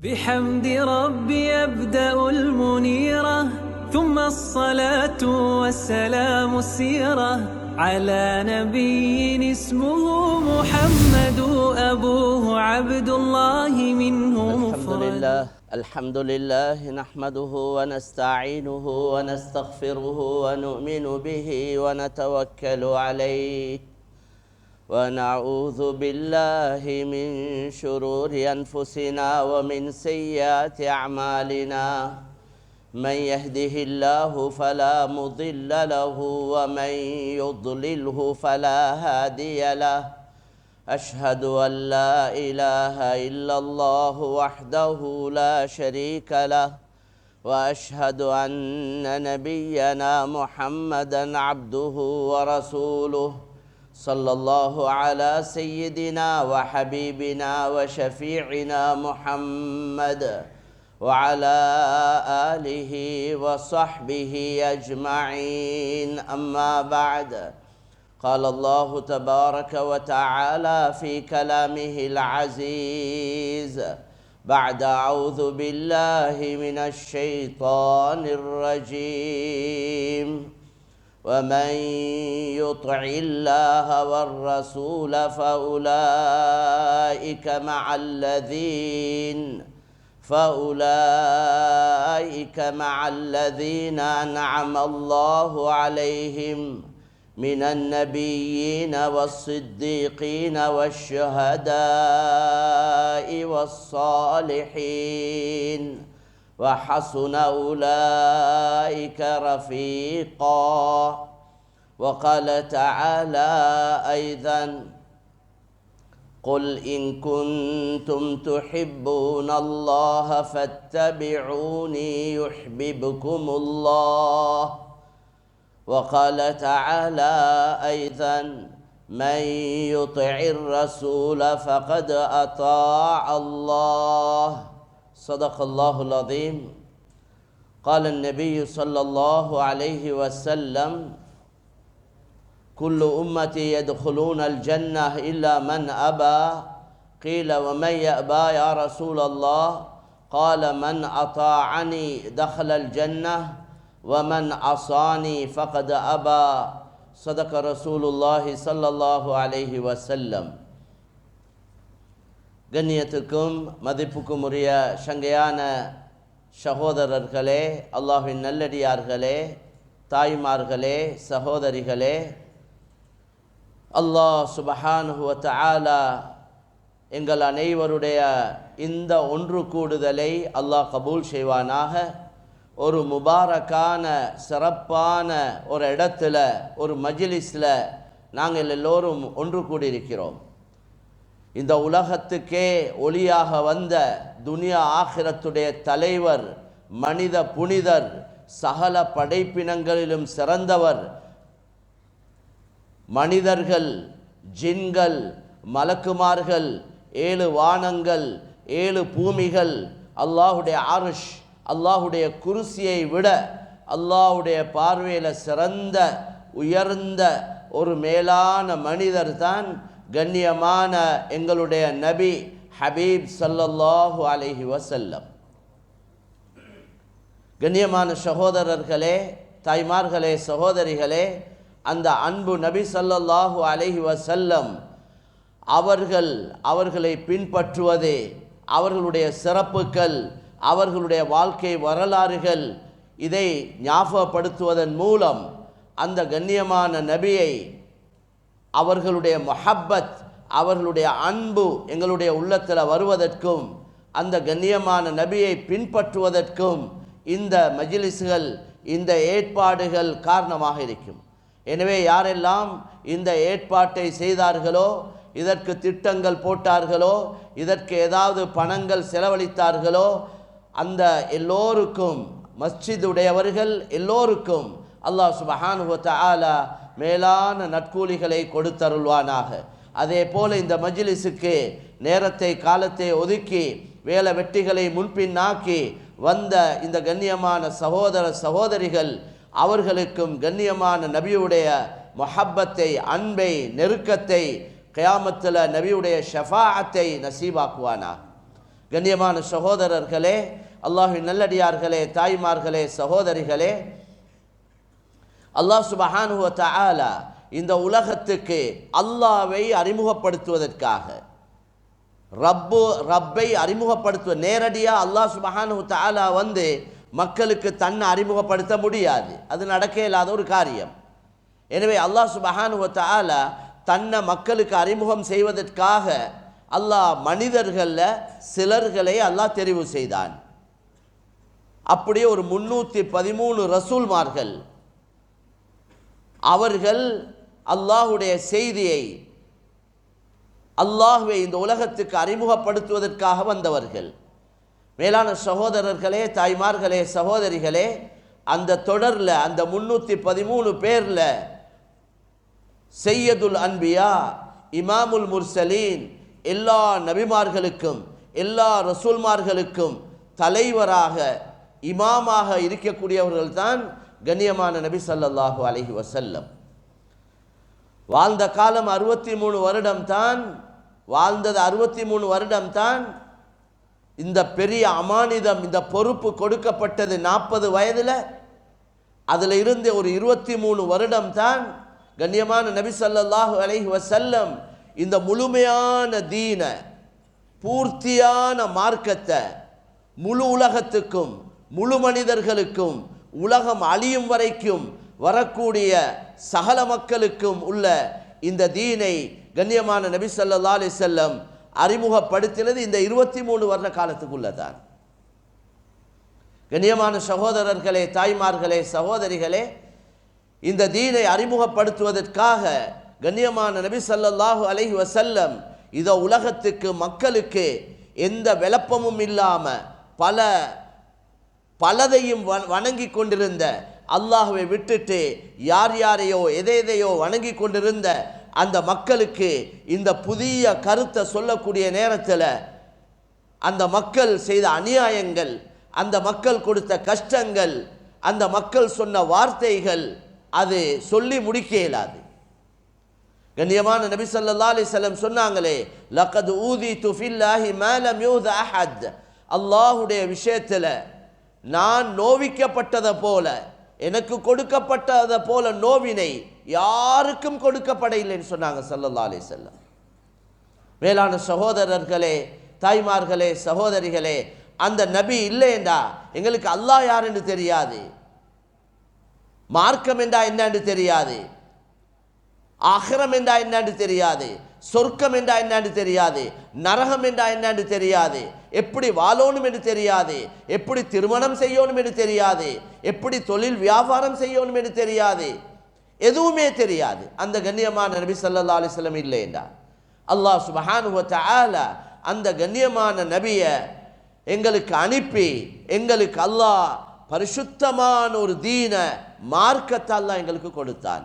بحمد ربي أبدأ المنيرة ثم الصلاة والسلام السيرة على نبي اسمه محمد أبوه عبد الله منه مفرد. الحمد لله نحمده ونستعينه ونستغفره ونؤمن به ونتوكل عليه ونعوذ بالله من شرور أنفسنا ومن سيئات أعمالنا من يهده الله فلا مضل له ومن يضلله فلا هادي له أشهد أن لا إله إلا الله وحده لا شريك له وأشهد أن نبينا محمدا عبده ورسوله صلى الله على سيدنا وحبيبنا وشفيعنا محمد وعلى آله وصحبه أجمعين أما بعد قال الله تبارك وتعالى في كلامه العزيز بعد أعوذ بالله من الشيطان الرجيم ومن يطع الله والرسول فأولئك مع الذين أنعم الله عليهم من النبيين والصديقين والشهداء والصالحين وحسن أولئك رفيقا وقال تعالى أيضا قل إن كنتم تحبون الله فاتبعوني يحببكم الله وقال تعالى أيضا من يطع الرسول فقد أطاع الله صدق الله العظيم قال النبي صلى الله عليه وسلم كل أمتي يدخلون الجنة إلا من أبى قيل ومن يأبى يا رسول الله قال من أطاعني دخل الجنة ومن عصاني فقد أبى صدق رسول الله صلى الله عليه وسلم. கண்ணியத்துக்கும் மதிப்புக்கும் உரிய சங்கையான சகோதரர்களே, அல்லாஹ்வின் நல்லடியார்களே, தாய்மார்களே, சகோதரிகளே, அல்லாஹ் சுப்ஹானஹு வ தஆலா எங்கள் அனைவருடைய இந்த ஒன்று கூடுதலை அல்லாஹ் கபூல் செய்வானாக. ஒரு முபாரக்கான சிறப்பான ஒரு இடத்துல ஒரு மஜ்லிஸில் நாங்கள் எல்லோரும் ஒன்று கூடியிருக்கிறோம். இந்த உலகத்துக்கே ஒளியாக வந்த துனியா ஆகிரத்துடைய தலைவர், மனித புனிதர், சகல படைப்பினங்களிலும் சிறந்தவர், மனிதர்கள், ஜின்கள், மலக்குமார்கள், 7 வானங்கள், 7 பூமிகள், அல்லாஹுடைய அர்ஷ், அல்லாஹுடைய குர்சியை விட அல்லாஹுடைய பார்வையில் சிறந்த உயர்ந்த ஒரு மேலான மனிதர் தான் கண்ணியமான எங்களுடைய நபி ஹபீப் ஸல்லல்லாஹு அலைஹி வஸல்லம். கண்ணியமான சகோதரர்களே, தாய்மார்களே, சகோதரிகளே, அந்த அன்பு நபி ஸல்லல்லாஹு அலைஹி வஸல்லம் அவர்களை பின்பற்றுவதே, அவர்களுடைய சிறப்புகள், அவர்களுடைய வாழ்க்கை வரலாறுகள், இதை ஞாபகப்படுத்துவதன் மூலம் அந்த கண்ணியமான நபியை, அவர்களுடைய முஹப்பத், அவர்களுடைய அன்பு எங்களுடைய உள்ளத்தில் வருவதற்கும் அந்த கண்ணியமான நபியை பின்பற்றுவதற்கும் இந்த மஜ்லிஸ்கள், இந்த ஏற்பாடுகள் காரணமாக இருக்கும். எனவே யாரெல்லாம் இந்த ஏற்பாட்டை செய்தார்களோ, இதற்கு திட்டங்கள் போட்டார்களோ, இதற்கு ஏதாவது பணங்கள் செலவழித்தார்களோ, அந்த எல்லோருக்கும், மஸ்ஜித் உடையவர்கள் எல்லோருக்கும் அல்லாஹ் சுப்ஹானஹு வ தஆலா மேலான நற்கூலிகளை கொடுத்தருள்வானாக. அதே போல இந்த மஜ்லிஸுக்கு நேரத்தை காலத்தை ஒதுக்கி வேலை வெட்டிகளை முன்பின்னாக்கி வந்த இந்த கண்ணியமான சகோதர சகோதரிகள் அவர்களுக்கும் கண்ணியமான நபியுடைய முஹப்பத்தை, அன்பை, நெருக்கத்தை, கியாமத்தில் நபியுடைய ஷஃபாஅத்தை நசீபாக்குவானா. கண்ணியமான சகோதரர்களே, அல்லாஹ்வின் நல்லடியார்களே, தாய்மார்களே, சகோதரிகளே, அல்லாஹ் சுப்ஹானஹு வ தஆலா இந்த உலகத்துக்கு அல்லாஹ்வை அறிமுகப்படுத்துவதற்காக, ரப்பை அறிமுகப்படுத்துவ நேரடியாக அல்லாஹ் சுப்ஹானஹு வ தஆலா மக்களுக்கு தன்னை அறிமுகப்படுத்த முடியாது, அது நடக்க இல்லாத ஒரு காரியம். எனவே அல்லாஹ் சுப்ஹானஹு வ தஆலா தன்னை மக்களுக்கு அறிமுகம் செய்வதற்காக அல்லாஹ் மனிதர்களில் சிலர்களை அல்லாஹ் தெரிவு செய்தான். அப்படியே ஒரு 313 ரசூல்மார்கள் அவர்கள் அல்லாஹுடைய செய்தியை, அல்லாஹ்வை இந்த உலகத்துக்கு அறிமுகப்படுத்துவதற்காக வந்தவர்கள். மேலான சகோதரர்களே, தாய்மார்களே, சகோதரிகளே, அந்த தொடரில் அந்த 313 பேரில் சையதுல் அன்பியா, இமாமுல் முர்சலீன், எல்லா நபிமார்களுக்கும் எல்லா ரசூல்மார்களுக்கும் தலைவராக இமாமாக இருக்கக்கூடியவர்கள் தான் கண்ணியமான நபி ஸல்லல்லாஹு அலைஹி வஸல்லம். வாழ்ந்த காலம் 63 வருடம் தான், வாழ்ந்தது 63 வருடம் தான். இந்த பெரிய அமானிதம், இந்த பொறுப்பு கொடுக்கப்பட்டது 40 வயதில். அதில் இருந்து ஒரு 23 வருடம் தான் கண்ணியமான நபி ஸல்லல்லாஹு அலைஹி வஸல்லம் இந்த முழுமையான தீன, பூர்த்தியான மார்க்கத்தை முழு உலகத்துக்கும், முழு மனிதர்களுக்கும், உலகம் அழியும் வரைக்கும் வரக்கூடிய சகல மக்களுக்கும் உள்ள இந்த தீனை கண்ணியமான நபி ஸல்லல்லாஹு அலைஹி வஸல்லம் அறிமுகப்படுத்தினது இந்த 23 வருட காலத்துக்குள்ளதான். கண்ணியமான சகோதரர்களே, தாய்மார்களே, சகோதரிகளே, இந்த தீனை அறிமுகப்படுத்துவதற்காக கண்ணியமான நபி ஸல்லல்லாஹு அலைஹி வஸல்லம் இத உலகத்துக்கு, மக்களுக்கு எந்த விளப்பமும் இல்லாமல் பலதையும் வணங்கி கொண்டிருந்த, அல்லாஹ்வை விட்டுட்டு யார் யாரையோ எதையோ வணங்கி கொண்டிருந்த அந்த மக்களுக்கு இந்த புதிய கருத்தை சொல்லக்கூடிய நேரத்தில் அந்த மக்கள் செய்த அநியாயங்கள், அந்த மக்கள் கொடுத்த கஷ்டங்கள், அந்த மக்கள் சொன்ன வார்த்தைகள், அது சொல்லி முடிக்க இயலாது. கண்ணியமான நபி ஸல்லல்லாஹு அலைஹி வஸல்லம் சொன்னாங்களே, லகத் ஊதிது ஃபில்லாஹி மா லம் யூத அஹத், அல்லாஹ்வுடைய விஷயத்தில் நான் நோவிக்கப்பட்டதை போல, எனக்கு கொடுக்கப்பட்டதை போல நோவினை யாருக்கும் கொடுக்கப்பட இல்லைன்னு சொன்னாங்க ஸல்லல்லாஹு அலைஹி வஸல்லம். மேலான சகோதரர்களே, தாய்மார்களே, சகோதரிகளே, அந்த நபி இல்லைண்டா எங்களுக்கு அல்லாஹ் யாருன்னு தெரியாது, மார்க்கம் என்றா என்னன்னு தெரியாது, ஆகிரம் என்றா என்னன்னு தெரியாது, சொர்க்கம் என்றா என்னன்னு தெரியாது, நரகம் என்றா என்னன்னு தெரியாது, எப்படி வாழணும் என்று தெரியாது, எப்படி திருமணம் செய்யணும் என்று தெரியாது, எப்படி தொழில் வியாபாரம் செய்யணும் என்று தெரியாது, எதுவுமே தெரியாது. அந்த கண்ணியமான நபி ஸல்லல்லாஹு அலைஹி வஸல்லம் இல்லை என்றார். அல்லாஹ் சுப்ஹானஹு வ தஆலா அந்த கண்ணியமான நபியை எங்களுக்கு அனுப்பி, எங்களுக்கு அல்லாஹ் பரிசுத்தமான ஒரு தீன மார்க்கத்தை அல்லாஹ் எங்களுக்கு கொடுத்தான்.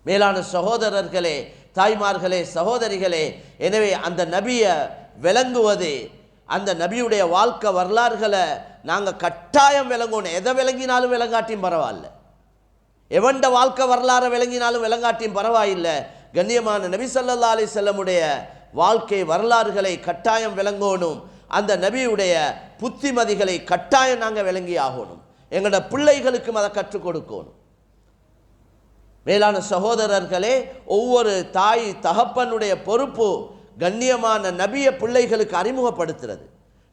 மேலான சகோதரர்களே, தாய்மார்களே, சகோதரிகளே, எனவே அந்த நபியை விளங்குவது, அந்த நபியுடைய வாழ்க்கை வரலாறுகளை நாங்கள் கட்டாயம் விளங்கணும். எதை விளங்கினாலும் விளங்காட்டியும் பரவாயில்ல, எவண்ட வாழ்க்கை வரலாறை விளங்கினாலும் விளங்காட்டியும் பரவாயில்லை. கண்ணியமான நபி ஸல்லல்லாஹு அலைஹி வஸல்லமுடைய வாழ்க்கை வரலாறுகளை கட்டாயம் விளங்கணும். அந்த நபியுடைய புத்திமதிகளை கட்டாயம் நாங்கள் விளங்கி ஆகணும். எங்களோட பிள்ளைகளுக்கும் அதை கற்றுக் கொடுக்கணும். மேலான சகோதரர்களே, ஒவ்வொரு தாய் தகப்பனுடைய பொறுப்பு கண்ணியமான நபியை பிள்ளைகளுக்கு அறிமுகப்படுத்துறது,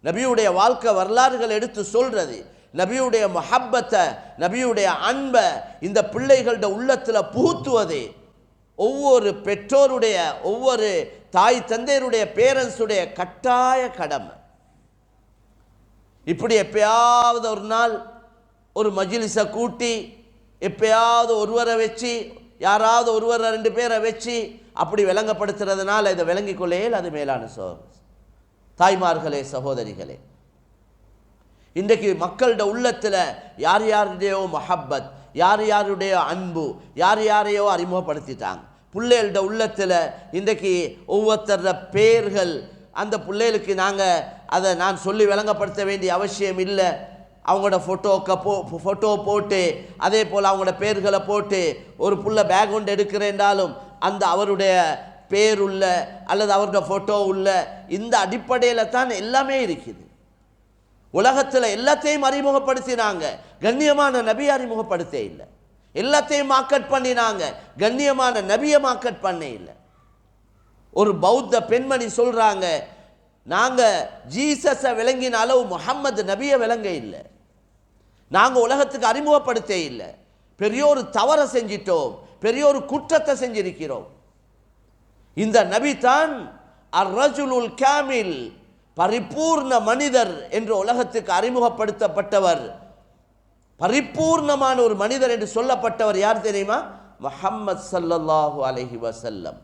நபியுடைய வாழ்க்கை வரலாறுகள் எடுத்து சொல்றது, நபியுடைய முஹப்பத்தை, நபியுடைய அன்பை இந்த பிள்ளைகளோட உள்ளத்தில் புகுத்துவது ஒவ்வொரு பெற்றோருடைய, ஒவ்வொரு தாய் தந்தையருடைய, பேரண்ட்ஸுடைய கட்டாய கடமை. இப்படி எப்பயாவது ஒரு நாள் ஒரு மஜ்லிஸை கூட்டி, எப்பயாவது ஒருவரை வச்சு, யாராவது ஒருவரை 2 பேரை வச்சு அப்படி விளங்கப்படுத்துறதுனால இதை விளங்கி கொள்ளையில் அது மேலான தாய்மார்களே, சகோதரிகளே, இன்றைக்கு மக்களோட உள்ளத்தில் யார் யாருடையோ மஹப்பத், யார் யாருடைய அன்பு, யார் யாரையோ அறிமுகப்படுத்திட்டாங்க. பிள்ளைகளோட உள்ளத்தில் இன்றைக்கு ஒவ்வொருத்தர பேர்கள், அந்த பிள்ளைகளுக்கு நாங்கள் அதை நான் சொல்லி விளங்கப்படுத்த வேண்டிய அவசியம் இல்லை. அவங்களோட ஃபோட்டோ போட்டு, அதே போல் அவங்களோட பேர்களை போட்டு, ஒரு புள்ள பேக் ஒன்று எடுக்கிறேன்றாலும் அந்த அவருடைய பேருள்ள அல்லது அவருடைய ஃபோட்டோ உள்ள இந்த அடிப்படையில் தான் எல்லாமே இருக்குது. உலகத்தில் எல்லாத்தையும் அறிமுகப்படுத்தினாங்க, கண்ணியமான நபி அறிமுகப்படுத்த இல்லை. எல்லாத்தையும் மார்க்கெட் பண்ணினாங்க, கண்ணியமான நபியை மார்க்கெட் பண்ண இல்லை. ஒரு பௌத்த பெண்மணி சொல்றாங்க, நாங்க ஜீசஸை விளங்கின அளவு முஹம்மது நபியை விளங்க இல்லை, நாங்க உலகத்துக்கு அறிமுகப்படுத்த இல்லை. பெரிய ஒரு தவறை செஞ்சிட்டோம், பெரிய ஒரு குற்றத்தை செஞ்சிருக்கிறோம். இந்த நபி தான் அர்-ரஜுலுல் காமில், பரிபூர்ண மனிதர் என்று உலகத்துக்கு அறிமுகப்படுத்தப்பட்டவர். பரிபூர்ணமான ஒரு மனிதர் என்று சொல்லப்பட்டவர் யார் தெரியுமா? முஹம்மது ஸல்லல்லாஹு அலைஹி வஸல்லம்.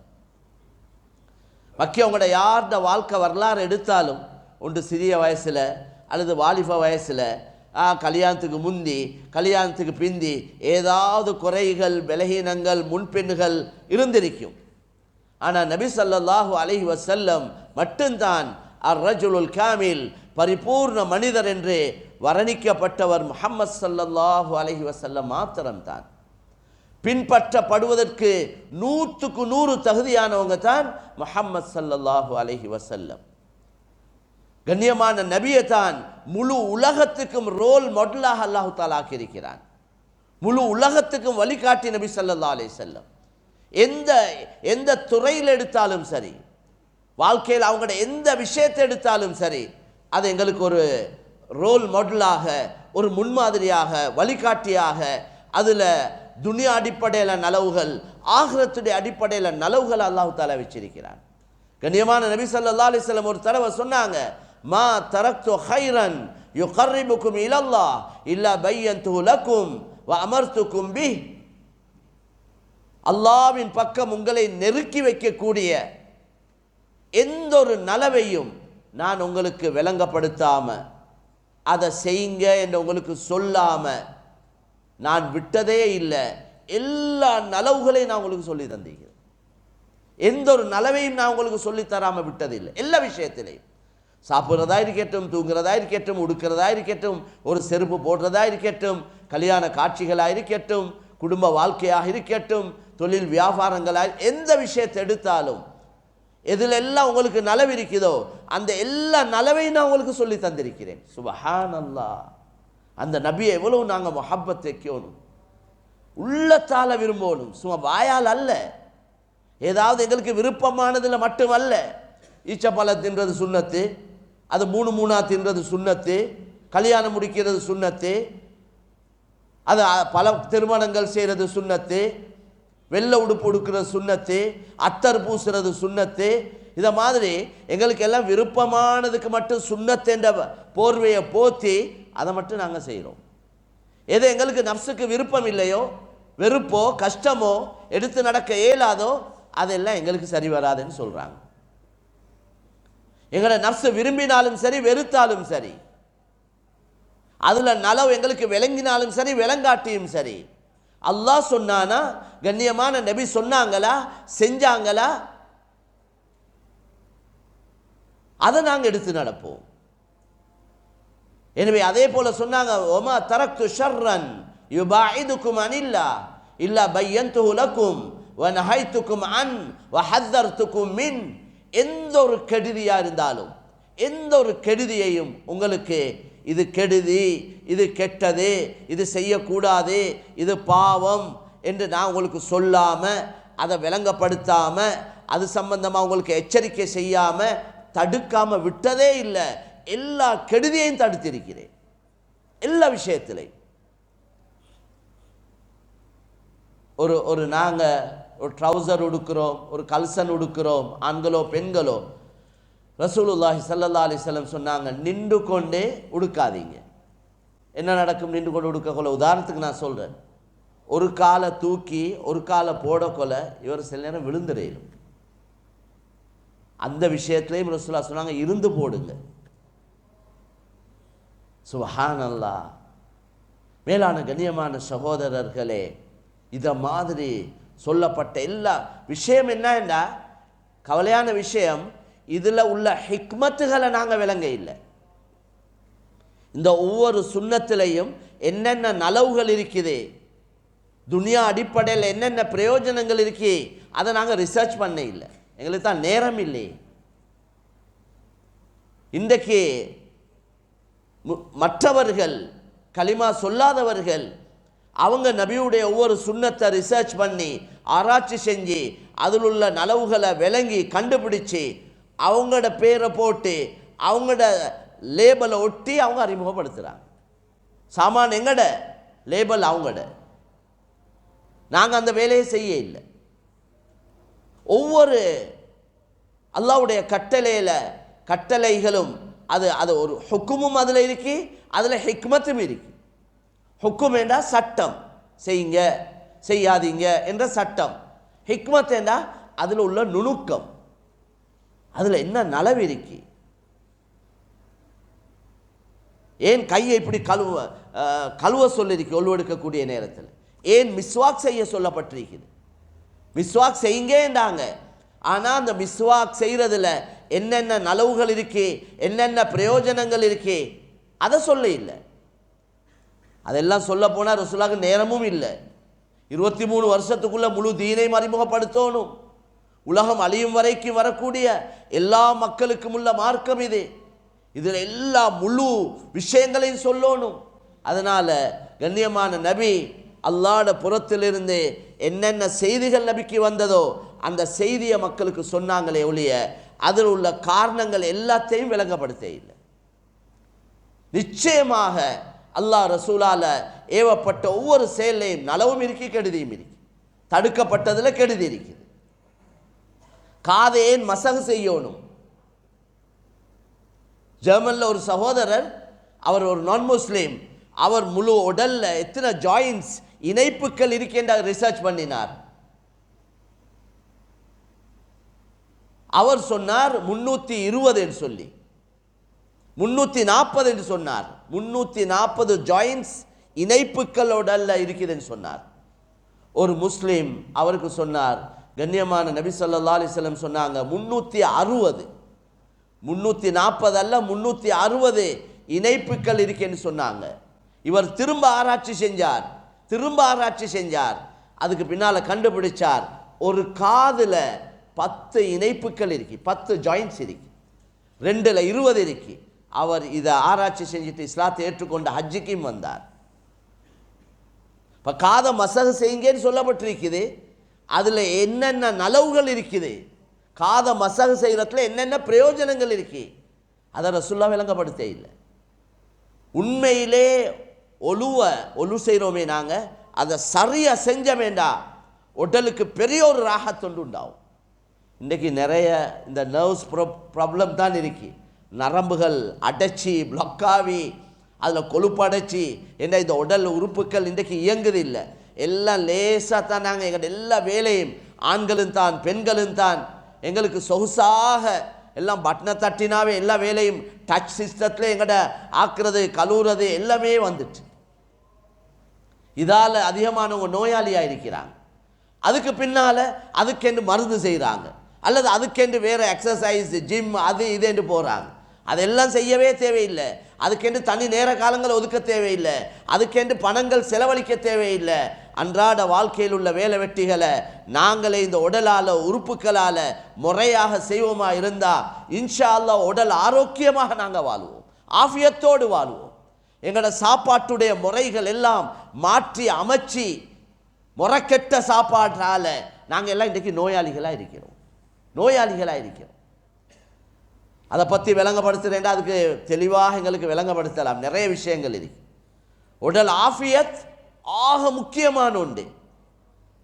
மக்களோட யார்ட வாழ்க்கை வரலாறு எடுத்தாலும் ஒன்று சிறிய வயசில் அல்லது வாலிப வயசில், கல்யாணத்துக்கு முந்தி கல்யாணத்துக்கு பிந்தி ஏதாவது குறைகள் பலகீனங்கள் முன்பின்கள் இருந்திருக்கும். ஆனால் நபி ஸல்லல்லாஹு அலைஹி வஸல்லம் மட்டும்தான் அர்-ரஜுலுல் காமில், பரிபூர்ண மனிதர் என்று வர்ணிக்கப்பட்டவர் முஹம்மது ஸல்லல்லாஹு அலைஹி வஸல்லம் மாத்திரம்தான். பின்பற்றப்படுவதற்கு 100க்கு 100 தகுதியானவங்க தான் முஹம்மது ஸல்லல்லாஹு அலைஹி வஸல்லம். கண்ணியமான நபியை தான் முழு உலகத்துக்கும் ரோல் மாடலாக அல்லாஹ் தஆலா ஆக்கியிருக்கிறான். முழு உலகத்துக்கும் வழிகாட்டி நபி ஸல்லல்லாஹு அலைஹி வஸல்லம். எந்த துறையில் எடுத்தாலும் சரி, வாழ்க்கையில் அவங்களோட எந்த விஷயத்தை எடுத்தாலும் சரி, அது எங்களுக்கு ஒரு ரோல் மாடலாக, ஒரு முன்மாதிரியாக, வழிகாட்டியாக, அதில் துனியா அடிப்படையில் நலவுகள், ஆகிரத்துடைய அடிப்படையில் நலவுகள் அல்லாஹ் தஆலா வச்சிருக்கிறான். கண்ணியமான நபி ஸல்லல்லாஹு அலைஹி வஸல்லம் ஒரு தடவை சொன்னாங்க, மா தரக்து ஹைரன் யுகர்ரிபுக்கும் இலல்லாஹ் இல்லா பையன்துஹு லக்கும் வ அமர்துக்கும் பிஹ். அல்லாஹ்வின் பக்கம் உங்களை நெருக்கி வைக்கக்கூடிய எந்த ஒரு நலவையும் நான் உங்களுக்கு விளங்கப்படுத்தாம, அதை செய்யுங்க என்று உங்களுக்கு சொல்லாம நான் விட்டதே இல்லை. எல்லா நலவுகளையும் நான் உங்களுக்கு சொல்லி தந்திருக்கிறேன். எந்த ஒரு நலவையும் நான் உங்களுக்கு சொல்லி தராம விட்டதில்லை. எல்லா விஷயத்திலையும், சாப்பிட்றதா இருக்கட்டும், தூங்குறதா இருக்கட்டும், உடுக்கிறதா இருக்கட்டும், ஒரு செருப்பு போடுறதா இருக்கட்டும், கல்யாண காட்சிகளாக இருக்கட்டும், குடும்ப வாழ்க்கையாக இருக்கட்டும், தொழில் வியாபாரங்களாக, எந்த விஷயத்தை எடுத்தாலும் எதில் எல்லாம் உங்களுக்கு நலவு இருக்குதோ அந்த எல்லா நலவையும் நான் உங்களுக்கு சொல்லி தந்திருக்கிறேன். சுப்ஹானல்லாஹ். அந்த நபியை எவ்வளவு நாங்கள் முஹப்பத் வைக்கணும், உள்ளத்தால விரும்பணும், சும்மா வாயால் அல்ல. ஏதாவது எங்களுக்கு விருப்பமானதில் மட்டுமல்ல. ஈச்சப்பழம் தின்றது சுன்னத்து, அது 3 தின்றது சுன்னத்து, கல்யாணம் முடிக்கிறது சுன்னத்து, அது பல திருமணங்கள் செய்கிறது சுன்னத்து, வெள்ளை உடுப்பு உடுக்கிறது சுன்னத்து, அத்தர் பூசுறது சுன்னத்து. இதை மாதிரி எங்களுக்கு எல்லாம் விருப்பமானதுக்கு மட்டும் சுன்னத்து என்ற போர்வையை போத்தி அதை மட்டும் நாங்கள் செய்கிறோம். எது எங்களுக்கு நஃப்ஸுக்கு விருப்பம் இல்லையோ, வெறுப்போ கஷ்டமோ எடுத்து நடக்க இயலாதோ அதெல்லாம் எங்களுக்கு சரி வராதுன்னு சொல்கிறாங்க. எங்களை நஃப்ஸு விரும்பினாலும் சரி வெறுத்தாலும் சரி, அதில் நலவு எங்களுக்கு விளங்கினாலும் சரி விளங்காட்டியும் சரி, அல்லாஹ் சொன்னானா, கண்ணியமான நபி சொன்னாங்களா, செஞ்சாங்களா, அதை நாங்கள் எடுத்து நடப்போம். எனவே அதே போல சொன்னாங்க, ஒமா தரக்து ஷர்ரன் யுபாஇதுக்கும் அனில்லாஹ் இல்லா பையன்துஹு லக்கும் வ நஹைதுக்கும் அன் வ ஹத்தர்துக்கும் மின். எந்த ஒரு கெடுதியா இருந்தாலும், எந்த ஒரு கெடுதியையும் உங்களுக்கு இது கெடுதி, இது கெட்டது, இது செய்யக்கூடாது, இது பாவம் என்று நான் உங்களுக்கு சொல்லாம, அதை விளங்கப்படுத்தாம, அது சம்பந்தமாக உங்களுக்கு எச்சரிக்கை செய்யாம, தடுக்காம விட்டதே இல்லை. எல்லா கெடுதியையும் தடுத்திருக்கிறேன், எல்லா விஷயத்திலையும். ஒரு நாங்கள் ஒரு ட்ரௌசர் உடுக்கிறோம், ஒரு கல்சன் உடுக்கிறோம், ஆண்களோ பெண்களோ, ரசூலுல்லாஹி ஸல்லல்லாஹு அலைஹி வஸல்லம் சொன்னாங்க, நின்று கொண்டே உடுக்காதீங்க. என்ன நடக்கும் நின்று கொண்டு உடுக்கக்கொள்ள? உதாரணத்துக்கு நான் சொல்கிறேன், ஒரு காலை தூக்கி ஒரு காலை போடக்கொள்ள இவர் சில நேரம் விழுந்துடையிலும். அந்த விஷயத்துலையும் ரசூலுல்லாஹ் சொன்னாங்க, இருந்து போடுங்க. சுப்ஹானல்லாஹ். மேலான கண்ணியமான சகோதரர்களே, இதை மாதிரி சொல்லப்பட்ட எல்லா விஷயம் என்னன்னா, கவலையான விஷயம், இதில் உள்ள ஹிக்மத்துகளை நாங்கள் விளங்க இல்லை. இந்த ஒவ்வொரு சுன்னத்திலையும் என்னென்ன நலவுகள் இருக்குது, துனியா அடிப்படையில் என்னென்ன பிரயோஜனங்கள் இருக்கு, அதை நாங்கள் ரிசர்ச் பண்ண இல்லை. எங்களுக்கு தான் நேரம் இல்லை. இன்றைக்கு மற்றவர்கள் கலிமா சொல்லாதவர்கள் அவங்க நபியுடைய ஒவ்வொரு சுன்னத்தை ரிசர்ச் பண்ணி ஆராய்ச்சி செஞ்சு அதில் உள்ள நலவுகளை விளங்கி கண்டுபிடிச்சு அவங்களோட பேரை போட்டு அவங்களோட லேபலை ஒட்டி அவங்க அறிமுகப்படுத்துகிறாங்க. சாமான் எங்கட, லேபல் அவங்கட. நாங்கள் அந்த வேலையை செய்ய இல்லை. ஒவ்வொரு அல்லாஹ்வுடைய கட்டளைகளும் அது ஒரு ஹுக்குமும் அதில் இருக்கு, அதில் ஹிக்மத்தும் இருக்கு. ஹுக்கும் என்றா சட்டம், செய்யுங்க செய்யாதீங்க என்ற சட்டம். ஹிக்மத் என்றா அதில் உள்ள நுணுக்கம், அதில் என்ன நலவு இருக்கு. ஏன் கையை இப்படி கழுவ சொல்லிருக்கு ஒழுவெடுக்கக்கூடிய நேரத்தில்? ஏன் மிஸ்வாக் செய்ய சொல்லப்பட்டிருக்குது? மிஸ்வாக் செய்யுங்க என்றாங்க. ஆனால் அந்த மிஸ்வாக் செய்கிறதுல என்னென்ன நலவுகள் இருக்கு, என்னென்ன பிரயோஜனங்கள் இருக்கு, அதை சொல்ல இல்லை. அதெல்லாம் சொல்ல போனால் ரசூலுல்லாஹ்க்கு நேரமும் இல்லை. 23 வருஷத்துக்குள்ள முழு தீனையும் அறிமுகப்படுத்தணும். உலகம் அழியும் வரைக்கும் வரக்கூடிய எல்லா மக்களுக்கும் உள்ள மார்க்கம் இது. இதில் எல்லா முழு விஷயங்களையும் சொல்லணும். அதனால் கண்ணியமான நபி அல்லாஹ்வுடைய புறத்திலிருந்து என்னென்ன செய்திகள் நபிக்கு வந்ததோ அந்த செய்தியை மக்களுக்கு சொன்னாங்களே ஒழிய அதில் உள்ள காரணங்கள் எல்லாத்தையும் விளங்கப்படுத்த இல்லை. நிச்சயமாக அல்லாஹ் ரசூலால ஏவப்பட்ட ஒவ்வொரு செயலையும் நலவும் இருக்கு, கெடுதியும் இருக்கு. தடுக்கப்பட்டதில் கெடுதி இருக்குது. காதை ஏன் மசகு செய்யணும்? ஜெர்மனில் ஒரு சகோதரர், அவர் ஒரு நான் முஸ்லீம், அவர் முழு உடல்ல எத்தனை ஜாயின்ஸ் இணைப்புகள் இருக்கின்ற ரிசர்ச் பண்ணினார். அவர் சொன்னார் 320 என்று சொல்லி 340 என்று சொன்னார். 340 ஜாயின்ஸ் இணைப்புகள் உடல்ல இருக்குதுன்னு சொன்னார். ஒரு முஸ்லீம் அவருக்கு சொன்னார், கண்ணியமான நபி ஸல்லல்லாஹு அலைஹி வஸல்லம் சொன்னாங்க 360, 340 அல்ல 360 இணைப்புகள் இருக்குன்னு சொன்னாங்க. இவர் திரும்ப ஆராய்ச்சி செஞ்சார். அதுக்கு பின்னால் கண்டுபிடிச்சார், ஒரு காதில் 10 இணைப்புகள் இருக்கு, 10 ஜாயின்ஸ் இருக்கு, 2ல் 20 இருக்கு. அவர் இதை ஆராய்ச்சி செஞ்சுட்டு இஸ்லாத்தை ஏற்றுக்கொண்ட ஹஜ்ஜுக்கும் வந்தார். இப்போ காதை மசகு செய்யுங்கன்னு சொல்லப்பட்டிருக்குது. அதில் என்னென்ன நலவுகள் இருக்குது, காதை மசகு செய்கிறதுல என்னென்ன பிரயோஜனங்கள் இருக்கு, அதை ரசூலுல்லாஹ் விளங்கப்படுத்த இல்லை. உண்மையிலே ஒலு செய்கிறோமே நாங்கள், அதை சரியாக செஞ்ச வேண்டாம், உடலுக்கு பெரிய ஒரு ராகத்தொண்டு உண்டாகும். இன்றைக்கி நிறைய இந்த நர்வ்ஸ் ப்ராப்ளம் தான் இருக்கு. நரம்புகள் அடைச்சி பிளாக்காகி அதில் கொழுப்படைச்சி என்ன இந்த உடல் உறுப்புகள் இன்றைக்கு இயங்குது இல்லை. எல்லாம் லேசாக தான் நாங்கள் எங்கள் எல்லா வேலையும் ஆண்களும் தான் பெண்களும் தான் எங்களுக்கு சொகுசாக எல்லாம் பட்டனை தட்டினாவே எல்லா வேலையும் டச் சிஸ்டத்தில் எங்கள்ட ஆக்குறது கழுவுறது எல்லாமே வந்துட்டு. இதால் அதிகமானவங்க நோயாளியாக இருக்கிறாங்க. அதுக்கு பின்னால் அதுக்கென்று மருந்து செய்கிறாங்க, அல்லது அதுக்கென்று வேறு எக்ஸசைஸ் ஜிம் அது இதுன்னு போகிறாங்க. அதெல்லாம் செய்யவே தேவையில்லை. அதுக்கென்று தனி நேர காலங்கள் ஒதுக்க தேவையில்லை. அதுக்கென்று பணங்கள் செலவழிக்க தேவையில்லை. அன்றாட வாழ்க்கையில் உள்ள வேலை வெட்டிகளை நாங்களே இந்த உடலால் உறுப்புகளால் முறையாக செய்வோமா இருந்தால் இன்ஷா அல்லாஹ் உடல் ஆரோக்கியமாக நாங்கள் வாழ்வோம், ஆஃபியத்தோடு வாழ்வோம். எங்களோட சாப்பாட்டுடைய முறைகள் எல்லாம் மாற்றி அமைச்சு முறைக்கெட்ட சாப்பாட்டால நாங்கள் எல்லாம் இன்றைக்கு நோயாளிகளாக இருக்கிறோம். அதை பற்றி விளங்கப்படுத்துகிறேன்டா அதுக்கு தெளிவாக எங்களுக்கு விளங்கப்படுத்தலாம். நிறைய விஷயங்கள் இருக்கு. உடல் ஆஃபியத் ஆக முக்கியமான ஒன்று.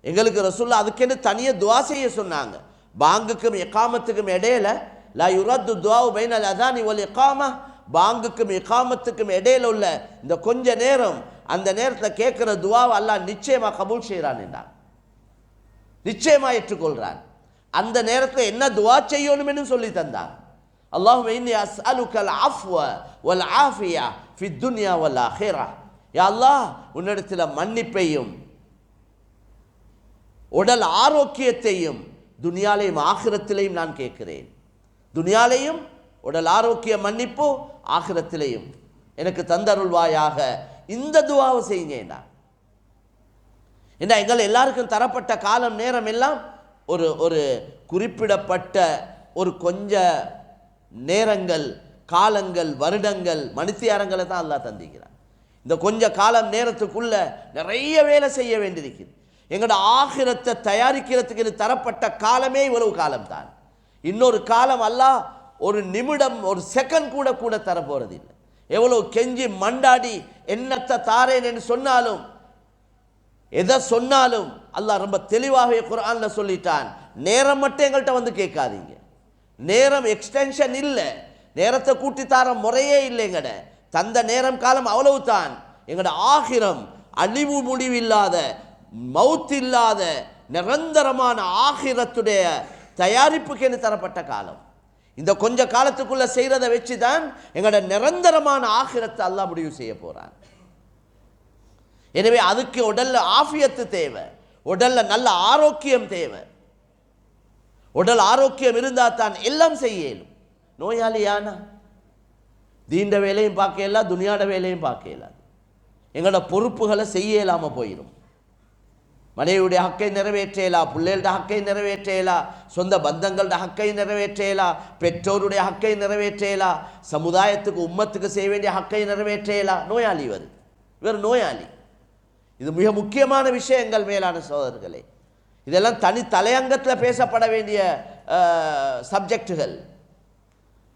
எங்களுக்கு ரசூலுல்லாஹ் அதுக்கென்று தனியாக துவா செய்ய சொன்னாங்க. பாங்குக்கும் இகாமத்துக்கும் இடையில லா யுரத்து துஆஉ பைனல் அஸானி வல் இகாமா, பாங்குக்கும் இகாமத்துக்கும் இடையில உள்ள இந்த கொஞ்ச நேரம், அந்த நேரத்தில் கேட்குற துவாவை அல்லாஹ் நிச்சயமாக கபூல் செய்கிறான் என்றான், நிச்சயமாக ஏற்றுக்கொள்கிறான். அந்த நேரத்தில் என்ன துவா செய்யணும்னு சொல்லி தந்தான். அல்லாஹும்ம இன்னி அஸ்அலுக்கல் அஃப்வ வல் ஆஃபியா ஃபி துன்யா வல் ஆখিরা. யா அல்லாஹ், உன்னிடத்தில் மன்னிப்பையும் உடல் ஆரோக்கியத்தையும் துனியாலையும் ஆகிரத்திலையும் நான் கேட்கிறேன். துனியாலையும் உடல் ஆரோக்கிய மன்னிப்பு, ஆகிரத்திலையும் எனக்கு தந்தருள்வாயாக. இந்த துவாவை செய்யுங்க. ஏன்னா எங்கள் எல்லாருக்கும் தரப்பட்ட காலம் நேரம் எல்லாம் ஒரு ஒரு குறிப்பிடப்பட்ட ஒரு கொஞ்ச நேரங்கள், காலங்கள், வருடங்கள், மணித்தியாரங்களை தான் அல்லாஹ் தந்திக்கிறான். இந்த கொஞ்ச காலம் நேரத்துக்குள்ள நிறைய வேலை செய்ய வேண்டியிருக்குது. எங்களோட ஆகிரத்தை தயாரிக்கிறதுக்கு இது தரப்பட்ட காலமே இவ்வளவு காலம்தான். இன்னொரு காலம் அல்லாஹ் ஒரு நிமிடம், ஒரு செகண்ட் கூட கூட தரப்போறது இல்லை. எவ்வளவு கெஞ்சி மண்டாடி என்னத்தை தாரேன் என்று சொன்னாலும், எதை சொன்னாலும் அல்லாஹ் ரொம்ப தெளிவாகவே குர்ஆன்ல சொல்லிட்டான், நேரம் மட்டும் எங்கள்கிட்ட வந்து கேட்காதீங்க. நேரம் எக்ஸ்டென்ஷன் இல்லை, நேரத்தை கூட்டி தார முறையே இல்லைங்கட. தந்த நேரம் காலம் அவ்வளவு தான். எங்கட ஆகிரம் அழிவு முடிவில்லாத, மவுத் இல்லாத நிரந்தரமான ஆகிரத்துடைய தயாரிப்புக்கு என்று தரப்பட்ட காலம். இந்த கொஞ்ச காலத்துக்குள்ள செய்யறதை வச்சு தான் எங்களோட நிரந்தரமான ஆகிரத்தை அல்லாஹ் முடிவு செய்ய போறான். எனவே அதுக்கு உடல்ல ஆஃபியத்து தேவை, உடல்ல நல்ல ஆரோக்கியம் தேவை. உடல் ஆரோக்கியம் இருந்தால் தான் எல்லாம் செய்ய இயலும். நோயாளியானா தீண்ட வேலையும் பார்க்கலாம், துனியாட வேலையும் பார்க்கலாம். எங்களோட பொறுப்புகளை செய்ய இயலாமல் போயிடும். மனைவியுடைய ஹக்கை நிறைவேற்றேலா, பிள்ளைகளோட ஹக்கை நிறைவேற்றேலா, சொந்த பந்தங்களோட ஹக்கை நிறைவேற்றேலா, பெற்றோருடைய ஹக்கை நிறைவேற்றேலா, சமுதாயத்துக்கு உம்மத்துக்கு செய்ய வேண்டிய ஹக்கை நிறைவேற்றேலா. நோயாளி இவர் நோயாளி. இது மிக முக்கியமான விஷயங்கள் மேலான சகோதரர்களே. இதெல்லாம் தனி தலையங்கத்தில் பேசப்பட வேண்டிய சப்ஜெக்டுகள்.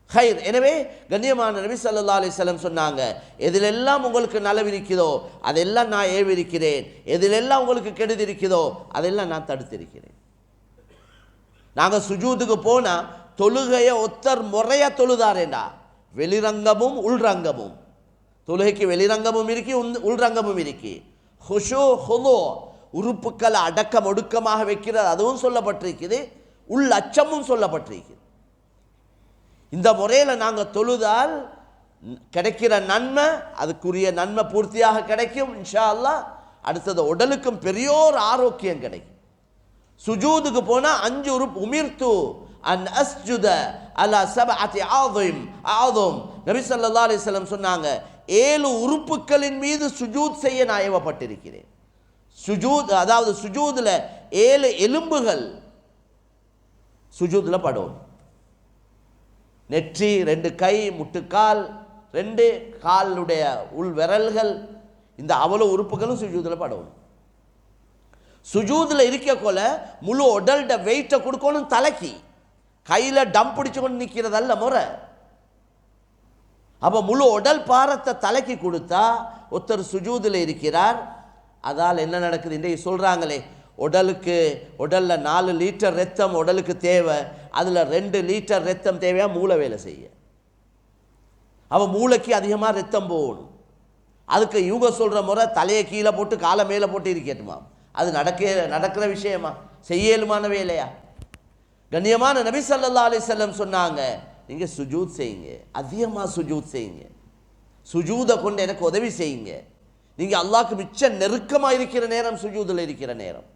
ஹைர். எனவே கண்ணியமான நபி ஸல்லல்லாஹு அலைஹி வஸல்லம் சொன்னாங்க, எதிலெல்லாம் உங்களுக்கு நலவு இருக்கிறதோ அதெல்லாம் நான் ஏவிருக்கிறேன், எதிலெல்லாம் உங்களுக்கு கெடுதி இருக்கிறதோ அதெல்லாம் நான் தடுத்திருக்கிறேன். நாங்கள் சுஜூதுக்கு போனால் தொழுகையை ஒத்தர் முறையாக தொழுதாரேண்டா, வெளிரங்கமும் உள்ரங்கமும். தொழுகைக்கு வெளிரங்கமும் இருக்கு, உள்ரங்கமும் இருக்கு. ஹுஷூ ஹுது, உறுப்புக்களை அடக்கம் ஒடுக்கமாக வைக்கிறது அதுவும் சொல்லப்பட்டிருக்குது, உள் அச்சமும் சொல்லப்பட்டிருக்குது. இந்த முறையில் நாங்கள் தொழுதால் கிடைக்கிற நன்மை, அதுக்குரிய நன்மை பூர்த்தியாக கிடைக்கும் இன்ஷா அல்லாஹ். அடுத்தது உடலுக்கும் பெரியோர் ஆரோக்கியம் கிடைக்கும். சுஜூதுக்கு போனால் 5 உறுப்பு, உமிர்த்து அன் அஸ்ஜுத அலா சபஅத்தி ஆதும். நபி ஸல்லல்லாஹு அலைஹி வஸல்லம் சொன்னாங்க, 7 உறுப்புகளின் மீது சுஜூத் செய்ய நான் ஏவப்பட்டிருக்கிறேன். சுஜூத் அதாவது சுஜூதில் 7 எலும்புகள் சுஜூதில் படும். நெற்றி, 2 கை, முட்டுக்கால், 2 காலுடைய உள் விரல்கள், இந்த அவ்வளவு உறுப்புகளும் சுஜூதில் படணும். சுஜூதில் இருக்கக்கொள்ள முழு உடல்ட வெயிட்டை கொடுக்கணும் தலைக்கு. கையில் டம் பிடிச்சு கொண்டு நிற்கிறதல்ல முறை. அப்போ முழு உடல் பாரத்தை தலைக்கு கொடுத்தா ஒருத்தர் சுஜூதில் இருக்கிறார். அதால் என்ன நடக்குது? இன்றைக்கு சொல்கிறாங்களே, உடலில் 4 லிட்டர் ரத்தம் உடலுக்கு தேவை, அதில் 2 லிட்டர் ரத்தம் தேவையாக மூளை வேலை செய்ய. அவன் மூளைக்கு அதிகமாக ரத்தம் போகணும். அதுக்கு இவங்க சொல்கிற முறை தலையை கீழே போட்டு காலை மேலே போட்டு இருக்கட்டுமா? அது நடக்கிற விஷயமா? செய்யலுமான வேலையா? கண்ணியமான நபி ஸல்லல்லாஹு அலைஹி வஸல்லம் சொன்னாங்க, நீங்கள் சுஜூத் செய்யுங்க, அதிகமாக சுஜூத் செய்யுங்க. சுஜூதை கொண்டு எனக்கு உதவி செய்யுங்க. நீங்கள் அல்லாஹ்க்கு மிச்ச நெருக்கமாக இருக்கிற நேரம் சுஜூதில் இருக்கிற நேரம்,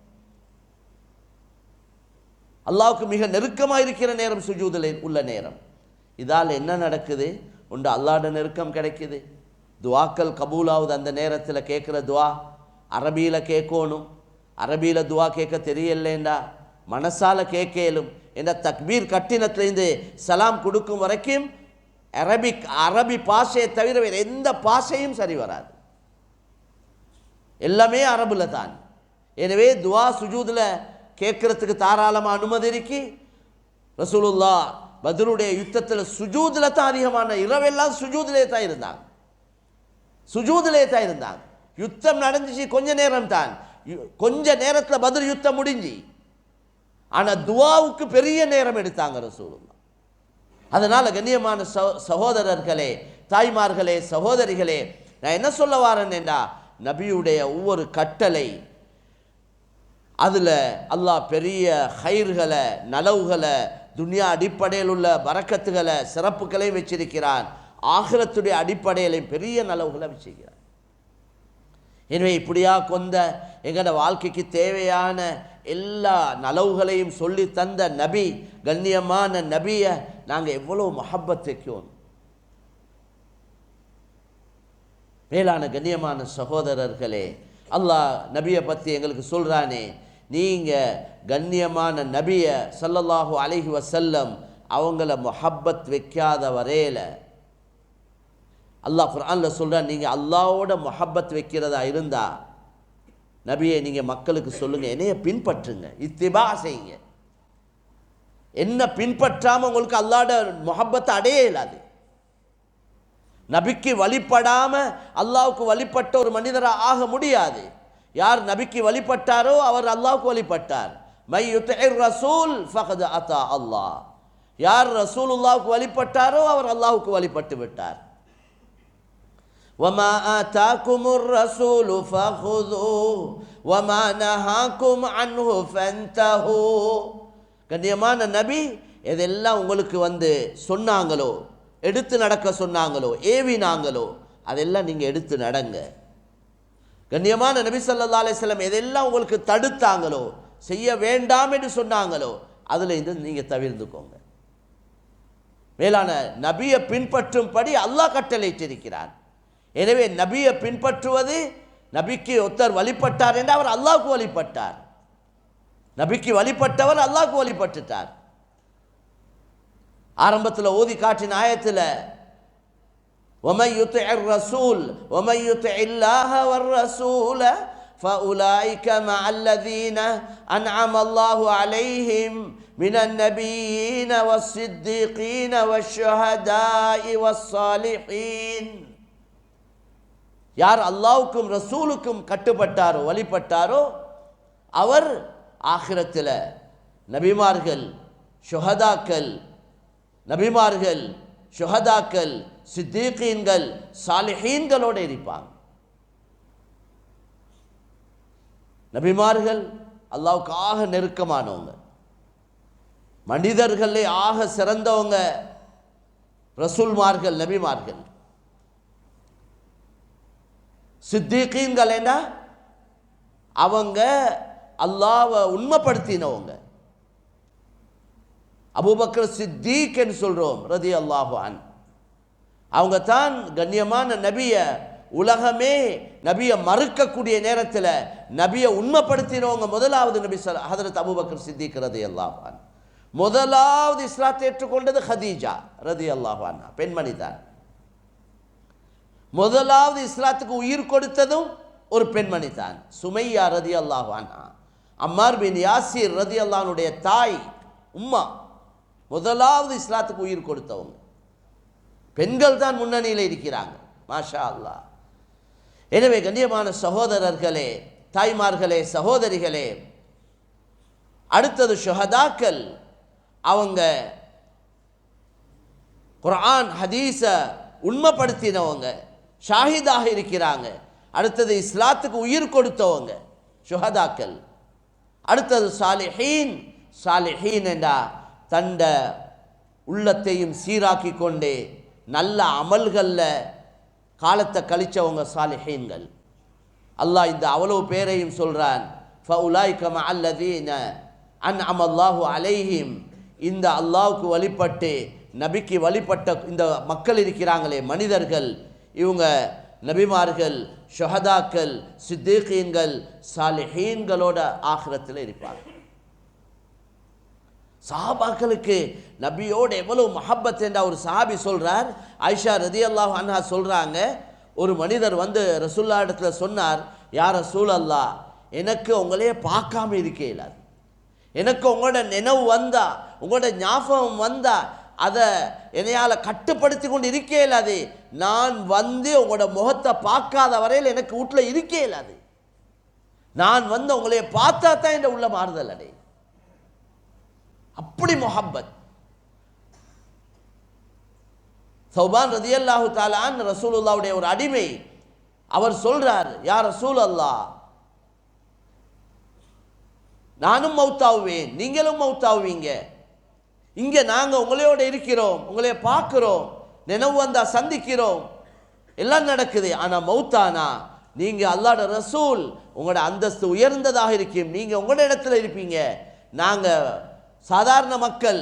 அல்லாஹ்வுக்கு மிக நெருக்கமாக இருக்கிற நேரம் சுஜூதில் உள்ள நேரம். இதால் என்ன நடக்குது? ஒன்று அல்லாஹ்ட நெருக்கம் கிடைக்குது, துவாக்கள் கபூலாவது. அந்த நேரத்தில் கேட்குற துவா அரபியில் கேட்கணும். அரபியில் துவா கேட்க தெரியலேண்டா மனசால் கேட்கலும். என்ற தக்பீர் கட்டினத்துலேருந்து சலாம் கொடுக்கும் வரைக்கும் அரபி பாஷையை தவிர வேறு எந்த பாஷையும் சரி வராது, எல்லாமே அரபில் தான். எனவே துவா சுஜூதில் கேட்கறதுக்கு தாராளமாக அனுமதி இருக்கு. ரசூலுல்லாஹ் பத்ருடைய யுத்தத்தில் சுஜூதில் தான் அதிகமான, இரவெல்லாம் சுஜூதிலே தான் இருந்தாங்க, சுஜூதிலே தான் இருந்தாங்க. யுத்தம் நடந்துச்சு கொஞ்ச நேரம் தான், கொஞ்ச நேரத்தில் பத்ர் யுத்தம் முடிஞ்சு. ஆனால் துவாவுக்கு பெரிய நேரம் எடுத்தாங்க ரசூலுல்லாஹ். அதனால் கண்ணியமான சகோதரர்களே, தாய்மார்களே, சகோதரிகளே, நான் என்ன சொல்ல வாரேன்னா, நபியுடைய ஒவ்வொரு கட்டளை அதில் அல்லாஹ் பெரிய ஹைர்களை, நலவுகளை, துனியா அடிப்படையில் உள்ள பரக்கத்துகளை, சிறப்புகளையும் வச்சிருக்கிறான். ஆகிரத்துடைய அடிப்படையிலையும் பெரிய நலவுகளை வச்சிருக்கிறான். எனவே இப்படியா கொண்ட எங்களோட வாழ்க்கைக்கு தேவையான எல்லா நலவுகளையும் சொல்லி தந்த நபி, கண்ணியமான நபியை நாங்கள் எவ்வளோ மஹப்பத் வைக்கணும். மேலான கண்ணியமான சகோதரர்களே, அல்லாஹ் நபியை பற்றி எங்களுக்கு சொல்கிறானே, நீங்கள் கண்ணியமான நபிய ஸல்லல்லாஹு அலைஹி வஸல்லம் அவங்கள முஹப்பத் வைக்காத வரையில் அல்லாஹ் குர்ஆனில் சொல்கிறான், நீங்கள் அல்லாஹ்வோட முஹப்பத் வைக்கிறதா இருந்தால் நபியை நீங்கள் மக்களுக்கு சொல்லுங்கள், என்னைய பின்பற்றுங்க, இத்திபா செய்யுங்க. என்ன பின்பற்றாமல் உங்களுக்கு அல்லாஹ்வோட முஹப்பத்தை அடைய இயலாது. நபிக்கு வழிபடாமல் அல்லாஹ்வுக்கு வழிபட்ட ஒரு மனிதராக ஆக முடியாது. யார் நபிக்கு வழிபட்டாரோ அவர் அல்லாஹ்வுக்கு வழிபட்டார். மை யுத்திஇர் ரசூல் ஃபகத் அத்தா அல்லாஹ். யார் ரசூலுல்லாஹ்வுக்கு வழிபட்டாரோ அவர் அல்லாஹ்வுக்கு வழிபட்டு விட்டார். வமா ஆதாகுமுர் ரசூலு ஃபகுதுஹு வமா நஹாகும் அன்ஹு ஃபன்தஹு. கண்ணியமான நபி எதெல்லாம் உங்களுக்கு சொன்னாங்களோ, எடுத்து நடக்க சொன்னாங்களோ, ஏவினாங்களோ, அதெல்லாம் நீங்கள் எடுத்து நடங்க. கண்ணியமான நபி ஸல்லல்லாஹு அலைஹி வஸல்லம் எதெல்லாம் உங்களுக்கு தடுத்தாங்களோ, செய்ய வேண்டாம் என்று சொன்னாங்களோ, அதில் இருந்து நீங்கள் தவிர்த்துக்கோங்க. மேலான நபியை பின்பற்றும்படி அல்லாஹ் கட்டளையிட்டிருக்கிறான். எனவே நபியை பின்பற்றுவது, நபிக்கு ஒருத்தர் வழிபட்டார் என்று அவர் அல்லாஹ்வுக்கு வழிபட்டார். நபிக்கு வழிபட்டவர் அல்லாஹ்வுக்கு வழிபட்டுட்டார். ஆரம்பத்தில் ஓதி காட்டின ஆயத்தில் وَمَن يُطِعِ الرَّسُولَ وَمَن يُطِعِ اللَّهَ وَالرَّسُولَ فَأُولَئِكَ مَعَ الَّذِينَ أَنْعَمَ اللَّهُ عَلَيْهِمْ مِنَ النَّبِيِّينَ وَالصِّدِّيقِينَ وَالشُّهَدَاءِ وَالصَّالِحِينَ. யார் அல்லாஹ்வுக்கும் ரசூலுக்கும் கட்டுப்பட்டாரோ, வழிபட்டாரோ, அவர் ஆகிரத்தில் நபிமார்கள், ஷுஹதாக்கள், நபிமார்கள், ஷுஹதாக்கள், சித்தீகீன்கள், சாலிஹீன்களோடு இருப்பாங்க. நபிமார்கள் அல்லாஹ்வுக்கு ஆக நெருக்கமானவங்க, மனிதர்களே ஆக சிறந்தவங்க ரசூல்மார்கள், நபிமார்கள். சித்தீகீன்கள் என்ன, அவங்க அல்லாஹ்வை உண்மைப்படுத்தினவங்க. அபூபக்கர் சித்தீக் என்று சொல்கிறோம் ரலியல்லாஹு அன்ஹு. அவங்க தான் கண்ணியமான நபிய, உலகமே நபியை மறுக்கக்கூடிய நேரத்தில் நபியை உண்மைப்படுத்தினவங்க. முதலாவது நபி ஹதரத் அபூபக்கர் சித்தீக் ரலியல்லாஹு அன்ஹு. முதலாவது இஸ்லாத்தை ஏற்றுக்கொண்டது ஹதீஜா ரலியல்லாஹு அன்ஹா, பெண்மணி தான். முதலாவது இஸ்லாத்துக்கு உயிர் கொடுத்ததும் ஒரு பெண்மணி தான், சுமையா ரலியல்லாஹு அன்ஹா. அம்மார் பின் யாசிர் ரலியல்லாஹுடைய தாய் உம்மா முதலாவது இஸ்லாத்துக்கு உயிர் கொடுத்தவங்க. பெண்கள் தான் முன்னணியில் இருக்கிறாங்க, மாஷா அல்லாஹ். எனவே கண்ணியமான சகோதரர்களே, தாய்மார்களே, சகோதரிகளே, அடுத்தது ஷுஹதாக்கள். அவங்க குர்ஆன் ஹதீஸை உண்மைப்படுத்தினவங்க, ஷாஹிதாக இருக்கிறாங்க. அடுத்தது இஸ்லாத்துக்கு உயிர் கொடுத்தவங்க ஷுஹதாக்கள். அடுத்தது சாலிஹீன். சாலிஹீன் என்றா தண்ட உள்ளத்தையும் சீராக்கி கொண்டே நல்ல அமல்களில் காலத்தை கழிச்சவங்க சாலிஹீன்கள். அல்லாஹ் இந்த அவ்வளவு பேரையும் சொல்கிறான். ஃபஉலாயிக மஅல்லதீன அன்அம அல்லாஹு அலைஹிம். இந்த அல்லாஹ்வுக்கு வழிபட்டு நபிக்கு வழிபட்ட இந்த மக்கள் இருக்கிறாங்களே, மனிதர்கள், இவங்க நபிமார்கள், ஷுஹதாக்கள், சித்தீகீன்கள், சாலிஹீன்களோட ஆகிரத்தில் இருப்பாங்க. சஹாபாக்களுக்கு நபியோடு எவ்வளவு மஹப்பத் என்ற ஒரு சஹாபி சொல்கிறார். ஆயிஷா ரலியல்லாஹு அன்ஹா சொல்கிறாங்க, ஒரு மனிதர் ரசூலுல்லாஹ் இடத்துல சொன்னார், யா ரசூலல்லாஹ், எனக்கு உங்களையே பார்க்காம இருக்க இயலாது. எனக்கு உங்களோட நினைவு வந்தா, உங்களோட ஞாபகம் வந்தா, அதை என்னையால் கட்டுப்படுத்தி கொண்டு இருக்க இயலாது. நான் உங்களோட முகத்தை பார்க்காத வரையில் எனக்கு வீட்டில் இருக்க இயலாது. நான் உங்களையே பார்த்தா தான் என் உள்ள மாறுதல் அடை. அப்படி முஹப்பத். சௌபான் ரலியல்லாஹு தஆலா அன்ஹு ரசூலுல்லாஹ்வுடைய ஒரு அடிமை. அவர் சொல்றார், யா ரசூலல்லாஹ், நானும் மௌத்தாவுவேன், நீங்களும் மௌத்தாவுவீங்க. இங்கே நாங்கள் உங்களையோட இருக்கிறோம், உங்களைய பார்க்கிறோம், நினைவு வந்தா சந்திக்கிறோம், எல்லாம் நடக்குது. ஆனால் மௌத்தானா நீங்கள் அல்லாஹ்வுடைய ரசூல், உங்களோட அந்தஸ்து உயர்ந்ததாக இருக்கும், நீங்கள் உங்களோட இடத்துல இருப்பீங்க. நாங்கள் சாதாரண மக்கள்.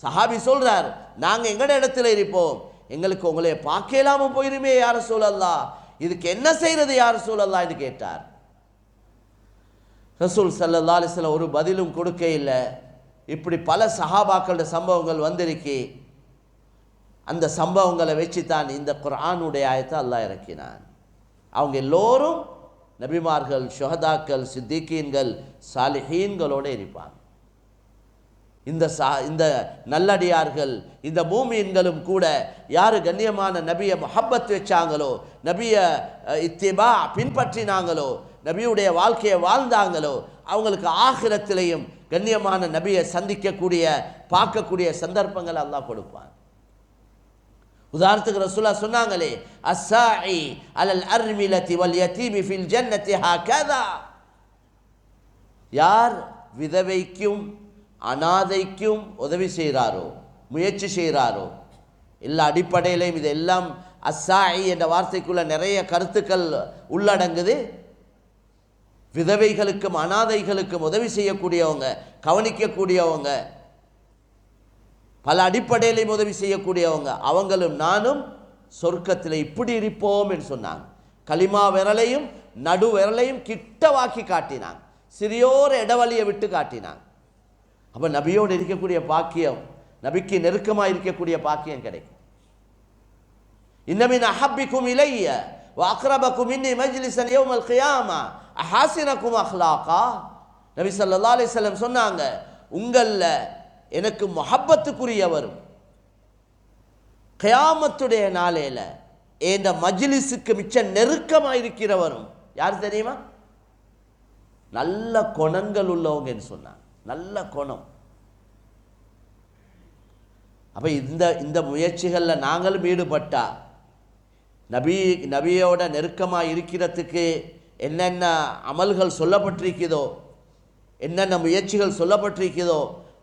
சஹாபி சொல்றார், நாங்கள் எங்கட இடத்துல இருப்போம், எங்களுக்கு உங்களை பார்க்க இல்லாமல் போயிருமே யா ரசூலல்லாஹ், இதுக்கு என்ன செய்யறது யா ரசூலல்லாஹ் என்று கேட்டார். ரசூல் ஸல்லல்லாஹு அலைஹி வஸல்லம் ஒரு பதிலும் கொடுக்க இல்லை. இப்படி பல சஹாபாக்களோட சம்பவங்கள் வந்திருக்கு. அந்த சம்பவங்களை வச்சு தான் இந்த குர்ஆனுடைய ஆயத்தை அல்லாஹ் இறக்கினான். அவங்க எல்லோரும் நபிமார்கள், ஷுஹதாக்கள், சித்திகீன்கள், சாலிஹீன்களோடு இருப்பாங்க. இந்த நல்லடியார்கள், இந்த மூமீன்களும் கூட யார் கண்ணியமான நபியை முஹப்பத் வச்சாங்களோ, நபியை இத்திபா பின்பற்றினாங்களோ, நபியுடைய வாழ்க்கையை வாழ்ந்தாங்களோ, அவங்களுக்கு ஆகிரத்திலையும் கண்ணியமான நபியை சந்திக்கக்கூடிய பார்க்கக்கூடிய சந்தர்ப்பங்களை அல்லாஹ் கொடுப்பான். உதாரணத்துக்கு ரசூலுல்லாஹ் சொன்னாங்களே, அஸ்ஸாஇ அலல் அர்மிலதி வல் யதீமி ஃபில் ஜன்னதி ஹகதா. யார் விதவைக்கும் அனாதைக்கும் உதவி செய்கிறாரோ, முயற்சி செய்கிறாரோ, எல்லா அடிப்படையிலையும் இதெல்லாம் அஸ்ஸாஇ என்ற வார்த்தைக்குள்ள நிறைய கருத்துக்கள் உள்ளடங்குது. விதவைகளுக்கும் அனாதைகளுக்கும் உதவி செய்யக்கூடியவங்க, கவனிக்கக்கூடியவங்க, பல அடிப்படையிலையும் உதவி செய்யக்கூடியவங்க, அவங்களும் நானும் சொர்க்கத்தில் இப்படி இருப்போம் என்று சொன்னாங்க. கலிமா விரலையும் நடு விரலையும் கிட்டவாக்கி காட்டினாங்க, சிறியோர் இடவழியை விட்டு காட்டினாங்க. அப்போ நபியோடு இருக்கக்கூடிய பாக்கியம், நபிக்கு நெருக்கமாக இருக்கக்கூடிய பாக்கியம் கிடைக்கும். இன்னமின் அஹப்பிக்கும் இலைய வஅக்ரபக்கும் இன்னி மஜ்லிஸன் யௌமல் கியாமா அஹாசினக்கும் அஹ்லாகா. நபி ஸல்லல்லாஹு அலைஹி வஸல்லம் சொன்னாங்க, உங்களில் எனக்கு முஹப்பத்துக்குரியவரும் கியாமத்துடைய நாளையில் இந்த மஜ்லிஸுக்கு மிச்ச நெருக்கமாக இருக்கிறவரும் யார் தெரியுமா? நல்ல குணங்கள் உள்ளவங்கன்னு சொன்னாங்க. நல்ல குணம். அப்போ இந்த முயற்சிகளில் நாங்களும் ஈடுபட்டா நபியோட நெருக்கமாக இருக்கிறதுக்கு என்னென்ன அமல்கள் சொல்லப்பட்டிருக்குதோ, என்னென்ன முயற்சிகள் சொல்லப்பட்டிருக்குதோ,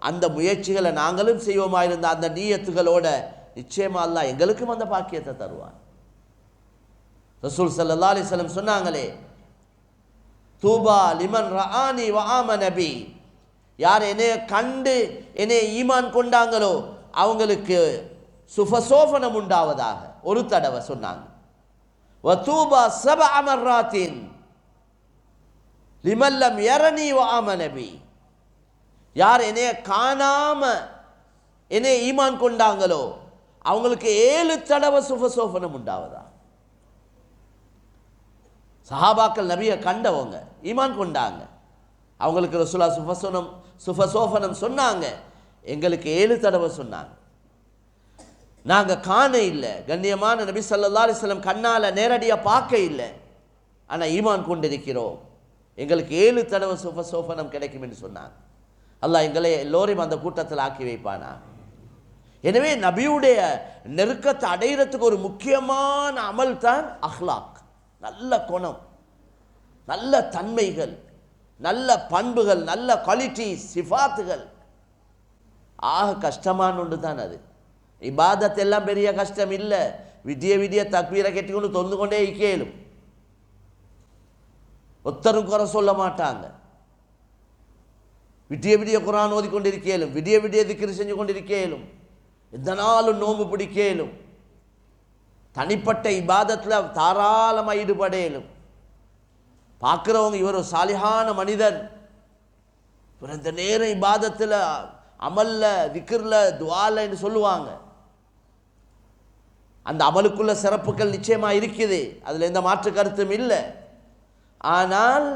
அந்த முயற்சிகளை நாங்களும் செய்வோமா இருந்த அந்த நீயத்துகளோட நிச்சயமா அல்லாஹ் எங்களுக்கும் அந்த பாக்கியத்தை தருவான். ரசூல் ஸல்லல்லாஹு அலைஹி வஸல்லம் சொன்னாங்களே, தூபா லிமன் ரஆனி வ ஆமன பி. யார் என்னைய கண்டு என்னைய ஈமான் கொண்டாங்களோ அவங்களுக்கு சுஃபசோஃபனம் உண்டாவதாக ஒரு தடவை சொன்னாங்க. வ தூபா சபஅ மர்ராத்தின் லிமன் லம் யரனி வ ஆமன பி. யார் என்னைய காணாம என்னைய ஈமான் கொண்டாங்களோ அவங்களுக்கு 7 தடவை சுஃபசோஃபனம் உண்டாவதா. சஹாபாக்கள் நபியை கண்டவங்க, ஈமான் கொண்டாங்க, அவங்களுக்கு ரசூலுல்லாஹ் சுஃபசோஃபனம் சொன்னாங்க, எங்களுக்கு 7 தடவை சொன்னாங்க. நாங்கள் காண இல்லை, கண்ணியமான நபி ஸல்லல்லாஹு அலைஹி வஸல்லம் கண்ணால் நேரடியாக பார்க்க இல்லை, ஆனால் ஈமான் கொண்டிருக்கிறோம், எங்களுக்கு 7 தடவை சுஃபசோஃபனம் கிடைக்கும் என்று சொன்னாங்க. அல்லாஹ் எங்களை எல்லோரையும் அந்த கூட்டத்தில் ஆக்கி வைப்பானா. எனவே நபியுடைய நெருக்கத்தை அடைகிறதுக்கு ஒரு முக்கியமான அமல் தான் அஹ்லாக், நல்ல குணம், நல்ல தன்மைகள், நல்ல பண்புகள், நல்ல குவாலிட்டி சிஃபாத்துகள். ஆக கஷ்டமான ஒன்று தான் அது. இபாதத் எல்லாம் பெரிய கஷ்டம் இல்லை. விடிய தக்பீரை கெட்டிக்கொண்டு தொந்து கொண்டே இக்கேலும், ஒத்தரும் குறை சொல்ல மாட்டாங்க. விடிய குர்ஆன் ஓதிக்கொண்டிருக்கேலும், விடிய திக்ர் செஞ்சு கொண்டிருக்கேலும், எந்த நாளும் நோன்பு பிடிக்கலும், தனிப்பட்ட இபாதத்தில் தாராளமாக ஈடுபடையிலும். பார்க்குறவங்க இவர் ஒரு சாலிஹான மனிதர், இவர் இந்த நேரம் இபாதத்தில் அமல்ல திக்ரில் துஆல என்று சொல்லுவாங்க. அந்த அமலுக்குள்ள சிறப்புகள் நிச்சயமாக இருக்குது, அதில் எந்த மாற்று கருத்தும் இல்லை. ஆனால்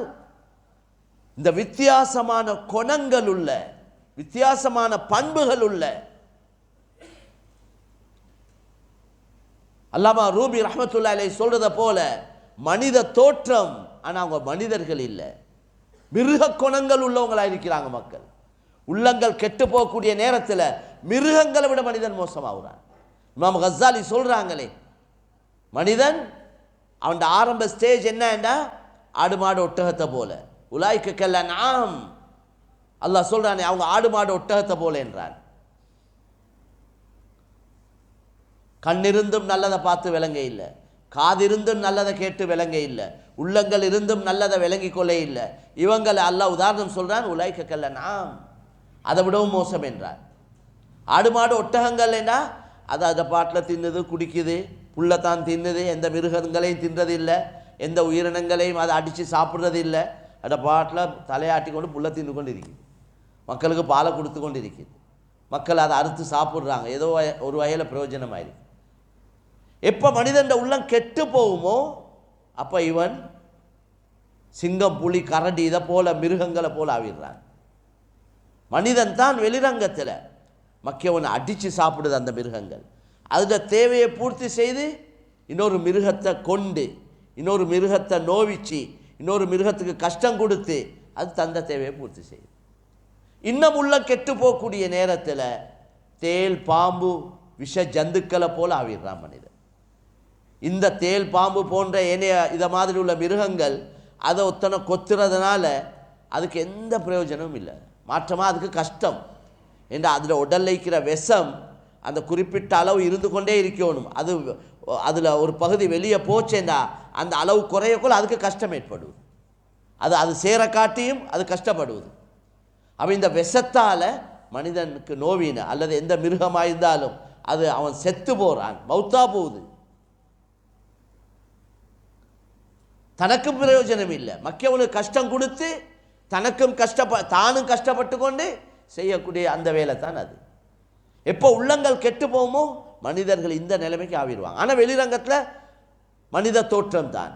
இந்த வித்தியாசமான குணங்கள் உள்ள, வித்தியாசமான பண்புகள் உள்ள அல்லாமா ரூபி ரஹ்மத்துல்லாஹி அலைஹி சொல்றத போல மனித தோற்றம், ஆனால் அவங்க மனிதர்கள் இல்லை, மிருக குணங்கள் உள்ளவங்களாக இருக்கிறாங்க மக்கள். உள்ளங்கள் கெட்டு போகக்கூடிய நேரத்தில் மிருகங்களை விட மனிதன் மோசமாகிறான். இமாம் கஸ்ஸாலி சொல்றாங்களே, மனிதன் அவன் ஆரம்ப ஸ்டேஜ் என்னன்னா ஆடு மாடு ஒட்டகத்தை போல, உலாய்க்க கல்லன்ஆம். அல்லாஹ் சொல்றானே அவங்க ஆடு மாடு ஒட்டகத்தை போல என்றான். கண்ணிருந்தும் நல்லதை பார்த்து விளங்க இல்லை, காதிருந்தும் நல்லதை கேட்டு விளங்க இல்லை, உள்ளங்கள் இருந்தும் நல்லதை விளங்கி கொள்ள இல்லை. இவங்களை அல்லாஹ் உதாரணம் சொல்றான், உலாய்க்க கல்லன்ஆம், அதை விடவும் மோசம் என்றான். ஆடு மாடு ஒட்டகங்கள் என்ன, அது அதை பாட்டில் தின்னுது, குடிக்குது, புல்லைத்தான் தின்னுது, எந்த மிருகங்களையும் தின்றது இல்லை, எந்த உயிரினங்களையும் அதை அடித்து சாப்பிட்றது இல்லை. அந்த பாட்டில் தலையாட்டி கொண்டு புல்லை தின்னு கொண்டு இருக்குது, மக்களுக்கு பாலை கொடுத்து கொண்டு இருக்குது, மக்கள் அதை அறுத்து சாப்பிட்றாங்க, ஏதோ ஒரு வகையில் பிரயோஜனமாயிருக்கு. எப்போ மனிதன் உள்ளம் கெட்டு போகுமோ அப்போ இவன் சிங்கம், புலி, கரடி இதை போல மிருகங்களை போல ஆவிடுறான். மனிதன் தான் வெளிரங்கத்தில் மக்கியவனை அடித்து சாப்பிடுது அந்த மிருகங்கள். அதில் தேவையை பூர்த்தி செய்து இன்னொரு மிருகத்தை கொண்டு, இன்னொரு மிருகத்தை நோவிச்சு, இன்னொரு மிருகத்துக்கு கஷ்டம் கொடுத்து அது தந்த தேவையை பூர்த்தி செய்யுது. இன்னும் உள்ள கெட்டு போகக்கூடிய நேரத்தில் தேல், பாம்பு, விஷ ஜந்துக்களை போல ஆவிடுறான் மனிதன். இந்த தேல், பாம்பு போன்ற ஏனைய இதை மாதிரி உள்ள மிருகங்கள் அதை ஒத்தனை கொத்துறதுனால அதுக்கு எந்த பிரயோஜனமும் இல்லை, மாற்றமாக அதுக்கு கஷ்டம். ஏன்னா அதில் உடலில் இருக்கிற விஷம் அந்த குறிப்பிட்ட அளவு இருந்து கொண்டே இருக்கணும். அதில் ஒரு பகுதி வெளியே போச்சேண்டா அந்த அளவு குறையக்குள்ள அதுக்கு கஷ்டம் ஏற்படுவது, அது சேர காட்டியும் அது கஷ்டப்படுவது. அப்போ இந்த விஷத்தால் மனிதனுக்கு நோவின அல்லது எந்த மிருகமாக இருந்தாலும் அது அவன் செத்து போகிறான், மௌத்தா போகுது. தனக்கும் பிரயோஜனம் இல்லை, மற்றவனுக்கு கஷ்டம் கொடுத்து தனக்கும் தானும் கஷ்டப்பட்டு கொண்டு செய்யக்கூடிய அந்த வேலை தான் அது. எப்போ உள்ளங்கள் கெட்டு போகுமோ மனிதர்கள் இந்த நிலைமைக்கு ஆவிடுவாங்க. ஆனால் வெளிரங்கத்தில் மனித தோற்றம் தான்,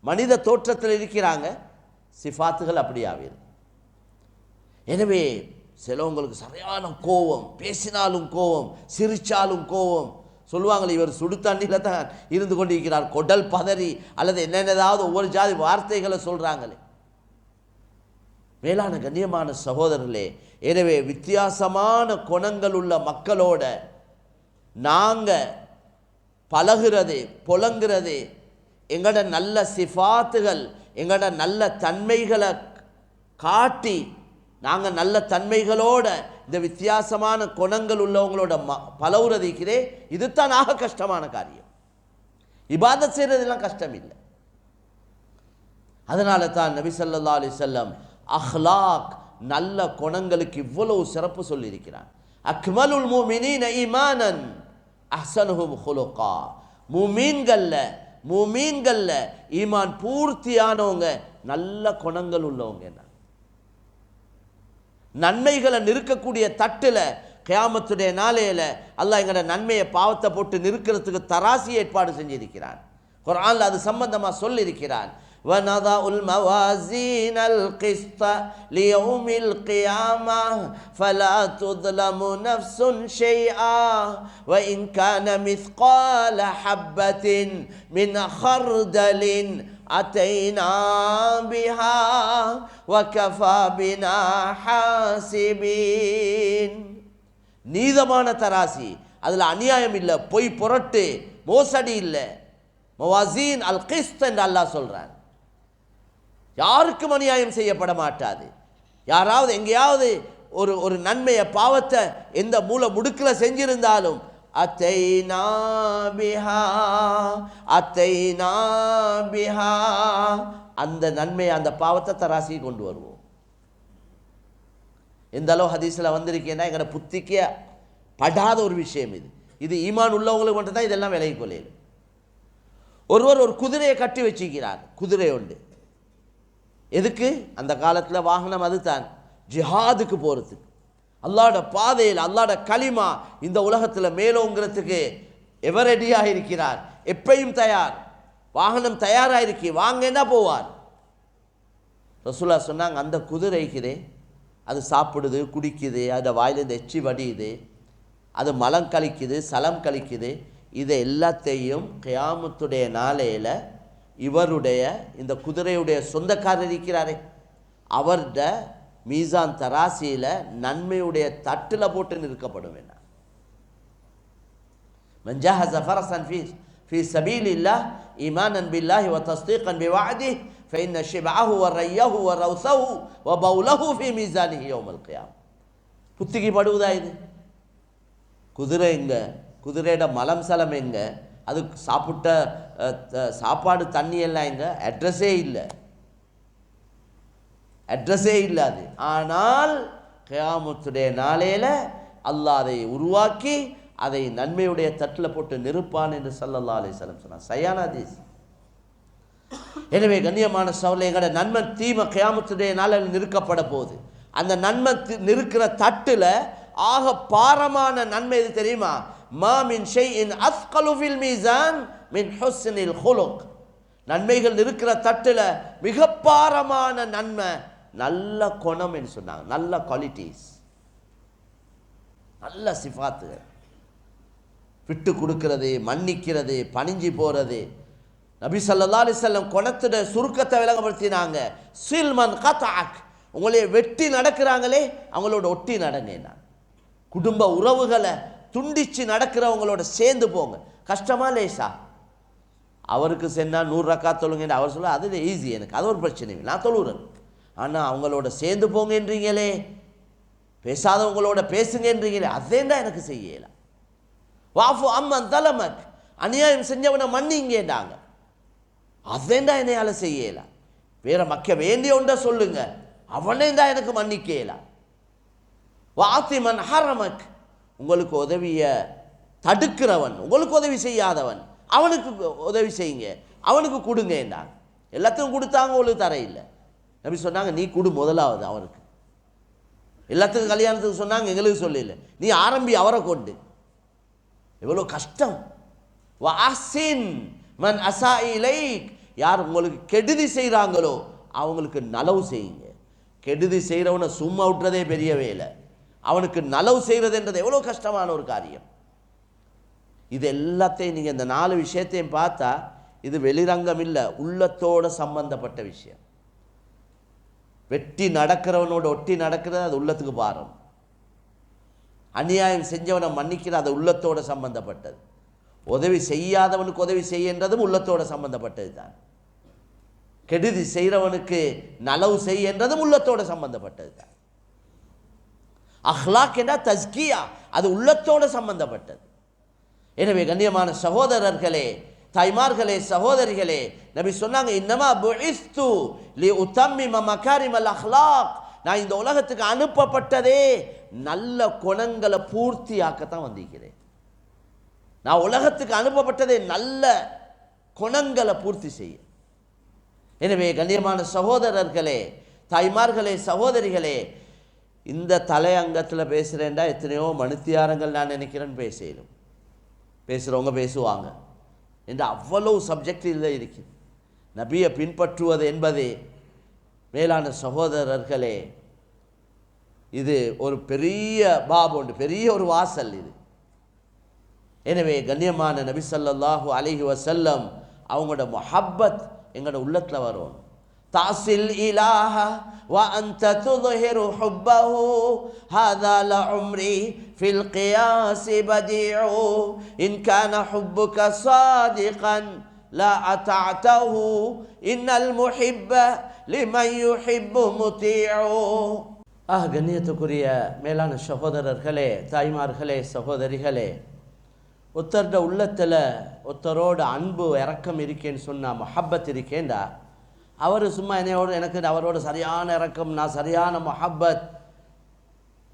மனித தோற்றத்தில் இருக்கிறாங்க, சிஃபாத்துகள் அப்படி ஆவிடும். எனவே சிலவங்களுக்கு சரியான கோபம், பேசினாலும் கோபம், சிரித்தாலும் கோபம். சொல்லுவாங்களே இவர் சுடு தண்ணியில் தான் இருந்து கொண்டு இருக்கிறார், கொடல் பதறி அல்லது என்னென்னதாவது ஒவ்வொரு ஜாதி வார்த்தைகளை சொல்கிறாங்களே. மேலான கண்ணியமான சகோதரர்களே, எனவே வித்தியாசமான குணங்கள் உள்ள மக்களோட நாங்கள் பழகிறது, புலங்குறது, எங்களோட நல்ல சிஃபாத்துகள், எங்களோட நல்ல தன்மைகளை காட்டி நாங்கள் நல்ல தன்மைகளோட இந்த வித்தியாசமான குணங்கள் உள்ளவங்களோட பழகுறதுக்கிறே இதுதான் ஆக கஷ்டமான காரியம். இபாதத் செய்கிறதுலாம் கஷ்டம் இல்லை. அதனால தான் நபி ஸல்லல்லாஹு அலைஹி வஸல்லம் அஹ்லாக் நல்ல குணங்களுக்கு இவ்வளவு சிறப்பு சொல்லியிருக்கிறான். அக்மலுல் முஃமினீன ஈமானன் அஹ்ஸனுஹும் குலுகா. மூமீன்கள்ல ஈமான் பூர்த்தியானவங்க நல்ல குணங்கள் உள்ளவங்க. நன்மைகளை நிற்கக்கூடிய தட்டில் கியாமத்துடைய நாளையில அல்லாஹ் எங்களோட நன்மையை பாவத்தை போட்டு நிற்கிறதுக்கு தராசி ஏற்பாடு செஞ்சிருக்கிறான். குர்ஆன்ல அது சம்பந்தமா சொல்லியிருக்கிறான். وَنَضَعُ الْمَوَازِينَ الْقِسْطَ لِيَوْمِ الْقِيَامَةِ فَلَا تُظْلَمُ نَفْسٌ شَيْئًا وَإِنْ كَانَ مِثْقَالَ حَبَّةٍ مِنْ خَرْدَلٍ أَتَيْنَا بِهَا وَكَفَى بِنَا حَاسِبِينَ. நீதமான தராசி, அதில் அநியாயம் இல்லை, பொய் புரட்டு மோசடி இல்லை. மவாசீன் அல் கிஸ்த் என்று அல்லாஹ் சொல்றான். யாருக்கும் அநியாயம் செய்யப்பட மாட்டாது. யாராவது எங்கேயாவது ஒரு நன்மையை பாவத்தை எந்த மூல முடுக்கில் செஞ்சிருந்தாலும் அத்தைனா பிஹா அந்த நன்மையை அந்த பாவத்தை தராசி கொண்டு வருவோம். எந்த அளவு ஹதீஸில் வந்திருக்கேன்னா எங்களோட புத்திக்கே படாத ஒரு விஷயம் இது ஈமான் உள்ளவங்களுக்கு மட்டும்தான் இதெல்லாம் விலகி கொள்ளையில். ஒருவர் ஒரு குதிரையை கட்டி வச்சுக்கிறார், குதிரை உண்டு. எதுக்கு? அந்த காலத்தில் வாகனம் அதுதான், ஜிஹாதுக்கு போகிறதுக்கு, அல்லாஹ்வுடைய பாதையில் அல்லாஹ்வுடைய கலிமா இந்த உலகத்தில் மேலோங்கிறதுக்கு எவர் ரெடியாக இருக்கிறார், எப்பையும் தயார், வாகனம் தயாராக இருக்கி வாங்கன்னா போவார். ரசூலுல்லாஹ் சொன்னாங்க, அந்த குதிரைக்குதே அது சாப்பிடுது, குடிக்குது, அதோட வாயிலிருந்து எச்சி வடியுது, அது மலம் கழிக்குது, சலம் கழிக்குது, இதை எல்லாத்தையும் கியாமத்துடைய நாளையில் இவருடைய இந்த குதிரையுடைய சொந்தக்காரர் இருக்கிறாரே அவர்ட மீசான் தராசியில் நன்மையுடைய தட்டில் போட்டு நிற்கப்படும். என்ன من جهز فرسا في سبيل الله إيمانا بالله وتصديقا بوعده فإن شبعه وريه وروثه وبوله في ميزانه يوم القيامة. புத்திக்கு படுவதா இது? குதிரை எங்க, குதிரையோட மலம் சலம் எங்க, அது சாப்பிட்ட சாப்பாடு தண்ணி எல்லாம் எங்க, அட்ரஸே இல்லை அது. ஆனால் கியாமத்துடைய நாளையில் அல்லாஹ் அதை உருவாக்கி அதை நன்மையுடைய தட்டில் போட்டு நிறுப்பான் என்று ஸல்லல்லாஹு அலைஹி வஸல்லம் சொன்னார். சையான ஹதீஸ். எனவே கண்ணியமான சகோதரர்களே, எங்கட நன்மை தீமை கியாமத்துடைய நாளில் நிறுக்கப்பட போகுது. அந்த நன்மை நிறுக்கிற தட்டுல ஆக பாரமான நன்மை எது தெரியுமா? மா மின் ஷைஇன் அஸ்கலு ஃபில் மீசான் மின் ஹுஸ்னில் குலுக். நன்மைகள் இருக்கிற தட்டுல மிக பாரமான நன்மை நல்ல குணம் என்று சொன்னாங்க. நல்ல குவாலிட்டிஸ், நல்ல சிஃபாத்துகள், விட்டு கொடுக்கிறது, மன்னிக்கிறது, பணிஞ்சு போறது. நபி ஸல்லல்லாஹு அலைஹி வஸல்லம் குணத்துடைய சுருக்கத்தை விளங்கப்படுத்தினாங்க. சில்மன் கதஅக், உங்களே வெட்டி நடக்கிறாங்களே அவங்களோட ஒட்டி நடங்க. குடும்ப உறவுகளை துண்டிச்சு நடக்கிறவங்களோட சேர்ந்து போங்க. கஷ்டமா லேசா? அவருக்கு சென்னா 100 ரக்காத் தொழுங்க அவர் சொல்ல அது ஈஸி, எனக்கு அது ஒரு பிரச்சனை இல்லை, நான் தொழுகிறேன். ஆனால் அவங்களோட சேர்ந்து போங்கன்றீங்களே, பேசாதவங்களோட பேசுங்கன்றீங்களே, அதேண்டா எனக்கு செய்யலாம். வாஃபு அம்மன் தலமக், அநியாயம் செஞ்சவனை மன்னிங்கேண்டாங்க, அதேண்டா என்னையால் செய்யலாம். வேற மக்க வேண்டிய ஒன்றை சொல்லுங்க, அவனே தான் எனக்கு மன்னிக்கலாம். வாத்திமன் ஹரமக், உங்களுக்கு உதவிய தடுக்கிறவன், உங்களுக்கு உதவி செய்யாதவன், அவனுக்கு உதவி செய்யுங்க, அவனுக்கு கொடுங்கன்றாங்க. எல்லாத்துக்கும் கொடுத்தாங்க, உங்களுக்கு தர இல்லை. நபி சொன்னாங்க நீ கொடு முதலாவது அவருக்கு. எல்லாத்துக்கும் கல்யாணத்துக்கு சொன்னாங்க, எங்களுக்கு சொல்லல, நீ ஆரம்பி அவரை கொண்டு. எவ்வளோ கஷ்டம். வஅஹ்சின் மன் அஸா இலைக், யார் உங்களுக்கு கெடுதி செய்கிறாங்களோ அவங்களுக்கு நலவு செய்யுங்க. கெடுதி செய்கிறவனை சும்மா விட்டுறதே பெரிய வேலை, அவனுக்கு நலவு செய்கிறதுன்றது எவ்வளோ கஷ்டமான ஒரு காரியம். இது எல்லாத்தையும் நீங்கள் இந்த 4 விஷயத்தையும் பார்த்தா இது வெளிரங்கம் இல்லை, உள்ளத்தோட சம்பந்தப்பட்ட விஷயம். வெட்டி நடக்கிறவனோட ஒட்டி நடக்கிறது அது உள்ளத்துக்கு பாரம். அநியாயம் செஞ்சவனை மன்னிக்கிறது அது உள்ளத்தோட சம்பந்தப்பட்டது. உதவி செய்யாதவனுக்கு உதவி செய்யன்றதும் உள்ளத்தோட சம்பந்தப்பட்டது தான். கெடுதி செய்கிறவனுக்கு நலவு செய்யன்றதும் உள்ளத்தோட சம்பந்தப்பட்டது தான். அஹ்லாக் என்ற தஸ்கியா அது உள்ளத்தோட சம்பந்தப்பட்டது. எனவே கண்ணியமான சகோதரர்களே, தாய்மார்களே, சகோதரிகளே, நபி சொன்னாங்க இன்னமா புஇஸ்து லிஉத்தம்மிம மகாரிமல் அஹ்லாக், நான் இந்த உலகத்துக்கு அனுப்பப்பட்டதே நல்ல குணங்களை பூர்த்தியாக்கத்தான் வந்திருக்கிறேன். நான் உலகத்துக்கு அனுப்பப்பட்டதே நல்ல குணங்களை பூர்த்தி செய்ய. எனவே கண்ணியமான சகோதரர்களே, தாய்மார்களே, சகோதரிகளே, இந்த தலையங்கத்தில் பேசுகிறேன்டா எத்தனையோ மணித்தியாரங்கள் நான் நினைக்கிறேன்னு பேசணும். பேசுகிறவங்க பேசுவாங்க என்று அவ்வளவு சப்ஜெக்ட் இதில் இருக்குது. நபியை பின்பற்றுவது என்பது மேலான சகோதரர்களே, இது ஒரு பெரிய பாப் உண்டு, பெரிய ஒரு வாசல் இது. எனவே கண்ணியமான நபி ஸல்லல்லாஹு அலைஹி வஸல்லம் அவங்களோட முஹப்பத் எங்களோட உள்ளத்தில் வரும். தாசில் இலாஹ வ அன்த துظஹிரு ஹுப்பஹு ஹாதா லஉம்ரி ஃபில் கியாஸ் பதீஉ இன் கான ஹுப்புக சாதிகன் லா அத்தஅதஹு இன்னல் முஹிப்ப லிமன் யுஹிப்பு முதீஉ. கண்ணியத்துக்குரிய மேலான சகோதரர்களே, தாய்மார்களே, சகோதரிகளே, ஒருத்தரோட உள்ளத்தில் ஒருத்தரோட அன்பு இறக்கம் இருக்கேன்னு சொன்னால், மஹப்பத் இருக்கேண்டா, அவர் சும்மா எனக்கு அவரோட சரியான இறக்கம், நான் சரியான மஹப்பத்,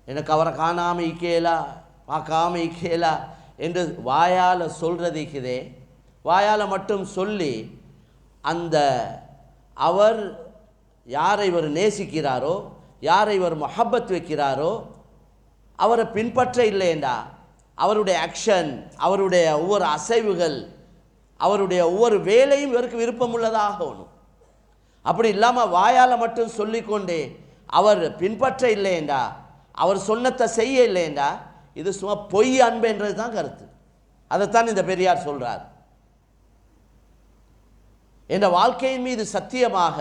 எனக்கு அவரை காணாமல் இக்கேலா பார்க்காம இக்கேலா என்று வாயால் சொல்கிறதுக்குதே, வாயால் மட்டும் சொல்லி அந்த அவர் யாரை இவர் நேசிக்கிறாரோ, யாரை இவர் மஹப்பத் வைக்கிறாரோ அவரை பின்பற்ற இல்லைண்டா, அவருடைய ஆக்ஷன், அவருடைய ஒவ்வொரு அசைவுகள், அவருடைய ஒவ்வொரு வேலையும் இவருக்கு விருப்பமுள்ளதாக ஆகணும். அப்படி இல்லாமல் வாயால் மட்டும் சொல்லிக்கொண்டே அவர் பின்பற்ற இல்லைண்டா, அவர் சொன்னத்தை செய்ய இல்லைண்டா, இது சும்மா பொய் அன்புன்றது தான் கருத்து. அதைத்தான் இந்த பெரியார் சொல்றார். என்ற வாழ்க்கையின் மீது சத்தியமாக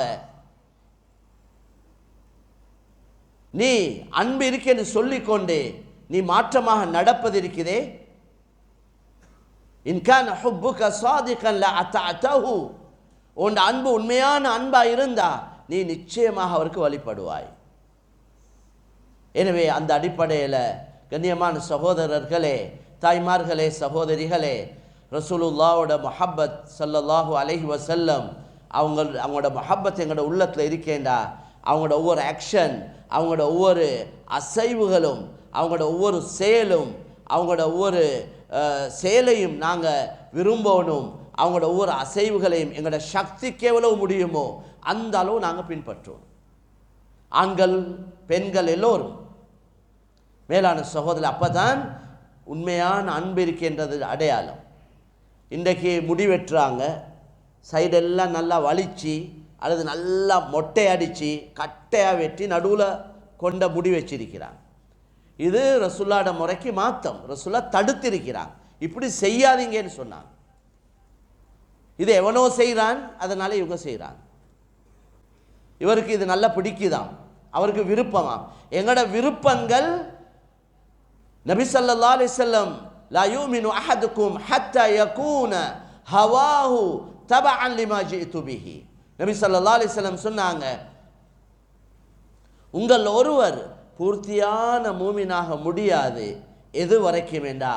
நீ அன்பு இருக்கேன்னு சொல்லிக்கொண்டே நீ மாற்றமாக நடப்பது இருக்குதே, இன்கான ஹுப்புக சாதிகன் லா அத்தஅதஹு, உன் அன்பு உண்மையான அன்பா இருந்தா நீ நிச்சயமாக அவருக்கு வழிபடுவாய். எனவே அந்த அடிப்படையில் கண்ணியமான சகோதரர்களே, தாய்மார்களே, சகோதரிகளே, ரசூலுல்லாவோட மஹப்பத் ஸல்லல்லாஹு அலைஹி வஸல்லம் அவங்களோட மஹப்பத் எங்களோட உள்ளத்தில் இருக்கேண்டா, அவங்களோட ஒவ்வொரு ஆக்ஷன், அவங்களோட ஒவ்வொரு அசைவுகளும், அவங்களோட ஒவ்வொரு செயலும், அவங்களோட ஒவ்வொரு செயலையும் நாங்கள் விரும்பணும். அவங்களோட ஒவ்வொரு அசைவுகளையும் எங்களோட சக்திக்கு எவ்வளவு முடியுமோ அந்த அளவு நாங்கள் பின்பற்றுவோம். ஆண்கள் பெண்கள் எல்லோரும். மேலான சகோதரர், அப்போ தான் உண்மையான அன்பு இருக்கின்றது அடையாளம். இன்றைக்கு முடி வெட்டுறாங்க, சைடெல்லாம் நல்லா வலிச்சு அல்லது நல்லா மொட்டை அடித்து கட்டையாக வெட்டி நடுவில் கொண்ட முடி வச்சிருக்கிறாங்க. இது ரசூலுல்லாஹ்வுடைய முறைக்கு மாத்தம். ரசூலுல்லாஹ் தடுத்திருக்கிறாங்க, இப்படி செய்யாதீங்கன்னு சொன்னாங்க. இது எவனோ செய்கிறான், அதனால இவங்க செய்கிறாங்க. இவருக்கு இது நல்லா பிடிக்குதான், அவருக்கு விருப்பமா. எங்களோட விருப்பங்கள் நபி ஸல்லல்லாஹு அலைஹி வஸல்லம் லா யூமினு அஹதுக்கும் ஹத்தா யகூன ஹவாஹு தபஅன் லிமா ஜிஅது பிஹி. நபி ஸல்லல்லாஹு அலைஹி வஸல்லம் சொன்னாங்க, உங்கள் ஒருவர் பூர்த்தியான மூமினாக முடியாது எது வரைக்கும் வேண்டா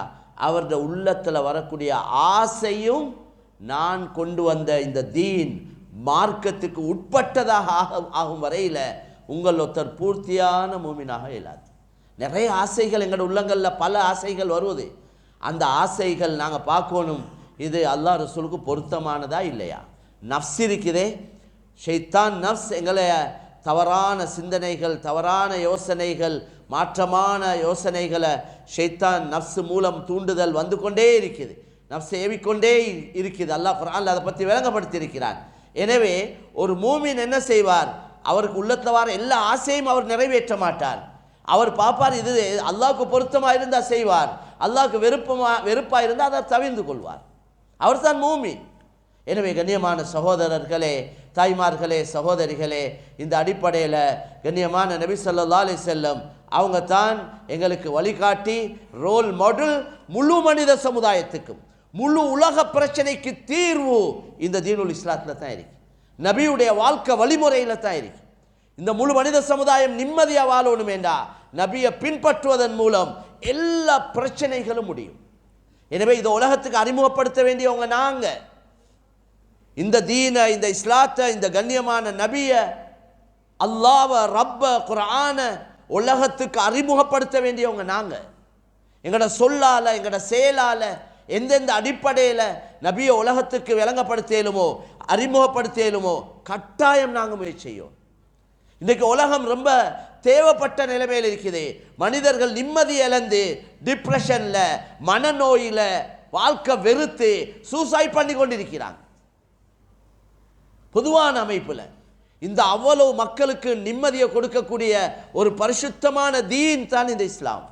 அவருடைய உள்ளத்தில் வரக்கூடிய ஆசையும் நான் கொண்டு வந்த இந்த தீன் மார்க்கத்துக்கு உட்பட்டதாக ஆகும் வரையில் உங்கள் ஒருத்தர் பூர்த்தியான மூமினாக இயலாது. நிறைய ஆசைகள் எங்களோட உள்ளங்களில் பல ஆசைகள் வருவது. அந்த ஆசைகள் நாங்கள் பார்க்கணும், இது அல்லாஹ் ரசூலுக்கு பொருத்தமானதா இல்லையா. நஃப்ஸ் இருக்குதே, ஷைத்தான் நஃப்ஸ் எங்களை தவறான சிந்தனைகள், தவறான யோசனைகள், மாற்றமான யோசனைகளை ஷைத்தான் நஃப்ஸ் மூலம் தூண்டுதல் வந்து கொண்டே இருக்குது, நஃப்ஸ் ஏவிக்கொண்டே இருக்குது. அல்லாஹ் குர்ஆன்ல அதை பற்றி விளங்கப்படுத்தி இருக்கிறார். எனவே ஒரு மூமின் என்ன செய்வார், அவருக்கு உள்ளத்தில் வர எல்லா ஆசையும் அவர் நிறைவேற்ற மாட்டார். அவர் பார்ப்பார், இது அல்லாஹ்வுக்கு பொருத்தமாக இருந்தால் செய்வார், அல்லாஹ்வுக்கு வெறுப்பாக இருந்தால் அதை தவிர்ந்து கொள்வார். அவர் தான் மூமின். எனவே கண்ணியமான சகோதரர்களே, தாய்மார்களே, சகோதரிகளே, இந்த அடிப்படையில் கண்ணியமான நபி ஸல்லல்லாஹு அலைஹி வஸல்லம் அவங்க தான் எங்களுக்கு வழிகாட்டி, ரோல் மாடல். முழு மனித சமுதாயத்துக்கும் முழு உலக பிரச்சனைக்கு தீர்வு இந்த தீனுல் இஸ்லாத்தில் தான் இருக்கு, நபியுடைய வாழ்க்கை வழிமுறையில் தான் இருக்கு. இந்த முழு மனித சமுதாயம் நிம்மதியாக வாழணும் வேண்டா நபியை பின்பற்றுவதன் மூலம் எல்லா பிரச்சனைகளும் முடியும். எனவே இதை உலகத்துக்கு அறிமுகப்படுத்த வேண்டியவங்க நாங்கள். இந்த தீனை, இந்த இஸ்லாத்தை, இந்த கண்ணியமான நபியை, அல்லாஹ்வை, ரப்ப, குர்ஆன உலகத்துக்கு அறிமுகப்படுத்த வேண்டியவங்க நாங்கள். எங்களோட சொல்லால், எங்களோட செயலால், எந்தெந்த அடிப்படையில் நபியை உலகத்துக்கு விளங்கப்படுத்தலுமோ அறிமுகப்படுத்தலுமோ கட்டாயம் நாங்கள் முயற்சி செய்யும். இன்றைக்கு உலகம் ரொம்ப தேவைப்பட்ட நிலைமையில் இருக்குது. மனிதர்கள் நிம்மதி இழந்து டிப்ரெஷனில், மனநோயில், வாழ்க்கை வெறுத்து சூசைட் பண்ணி கொண்டிருக்கிறாங்க. பொதுவான அமைப்பில் இந்த அவ்வளவு மக்களுக்கு நிம்மதியை கொடுக்கக்கூடிய ஒரு பரிசுத்தமான தீன் தான் இந்த இஸ்லாம்.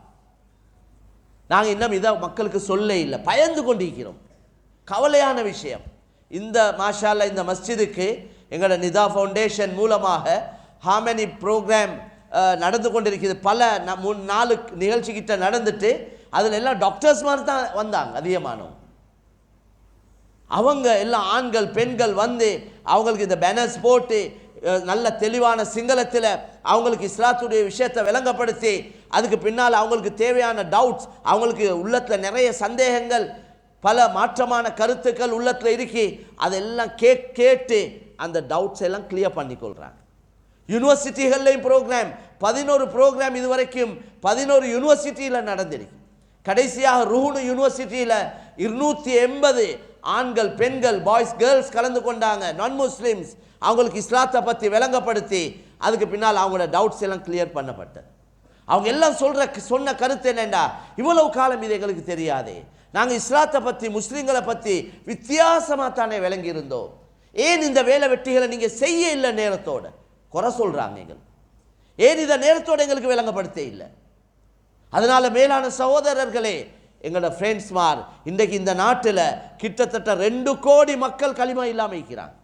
நாங்கள் இன்னும் இதை மக்களுக்கு சொல்ல இல்லை, பயந்து கொண்டிருக்கிறோம். கவலையான விஷயம். இந்த மாஷா அல்லாஹ் இந்த மஸ்ஜிதுக்கு எங்களோட நிதா ஃபவுண்டேஷன் மூலமாக ஹாமனி ப்ரோக்ராம் நடந்து கொண்டிருக்கிறது. பல 3-4 நிகழ்ச்சிக்கிட்ட நடந்துட்டு அதில் எல்லாம் டாக்டர்ஸ் மாதிரி தான் வந்தாங்க அதிகமானவங்க. அவங்க எல்லாம் ஆண்கள் பெண்கள் வந்து அவங்களுக்கு இந்த பேனர்ஸ் போட்டு நல்ல தெளிவான சிங்களத்தில் அவங்களுக்கு இஸ்லாத்துடைய விஷயத்தை விளங்கப்படுத்தி, அதுக்கு பின்னால் அவங்களுக்கு தேவையான டவுட்ஸ், அவங்களுக்கு உள்ளத்தில் நிறைய சந்தேகங்கள், பல மாற்றமான கருத்துக்கள் உள்ளத்தில் இருக்கி அதெல்லாம் கேட்டு அந்த டவுட்ஸ் எல்லாம் கிளியர் பண்ணிக்கொள்கிறாங்க. யூனிவர்சிட்டிகள்லையும் ப்ரோக்ராம் 11 ப்ரோக்ராம் இதுவரைக்கும் 11 யூனிவர்சிட்டியில் நடந்திருக்கு. கடைசியாக ரூஹ்னு யூனிவர்சிட்டியில் 280 ஆண்கள் பெண்கள் பாய்ஸ் கேர்ள்ஸ் கலந்து கொண்டாங்க. நான் முஸ்லிம்ஸ் அவங்களுக்கு இஸ்லாத்தை பற்றி விளங்கப்படுத்தி அதுக்கு பின்னால் அவங்களோட டவுட்ஸ் எல்லாம் கிளியர் பண்ணப்பட்டது. அவங்க எல்லாம் சொன்ன கருத்து என்னென்னா, இவ்வளவு காலம் இது எங்களுக்கு தெரியாதே, நாங்கள் இஸ்லாத்தை பற்றி முஸ்லீம்களை பற்றி வித்தியாசமாக தானே விளங்கியிருந்தோம், ஏன் இந்த வேலை வெட்டிகளை நீங்கள் செய்ய இல்லை நேரத்தோட குறை சொல்கிறாங்க எங்கள், ஏன் இதை நேரத்தோடு எங்களுக்கு விளங்கப்படுத்த இல்லை. அதனால் மேலான சகோதரர்களே, எங்களோட ஃப்ரெண்ட்ஸ்மார் இன்றைக்கு இந்த நாட்டில் கிட்டத்தட்ட 2 கோடி மக்கள் களிமா இல்லாமல் இருக்கிறாங்க.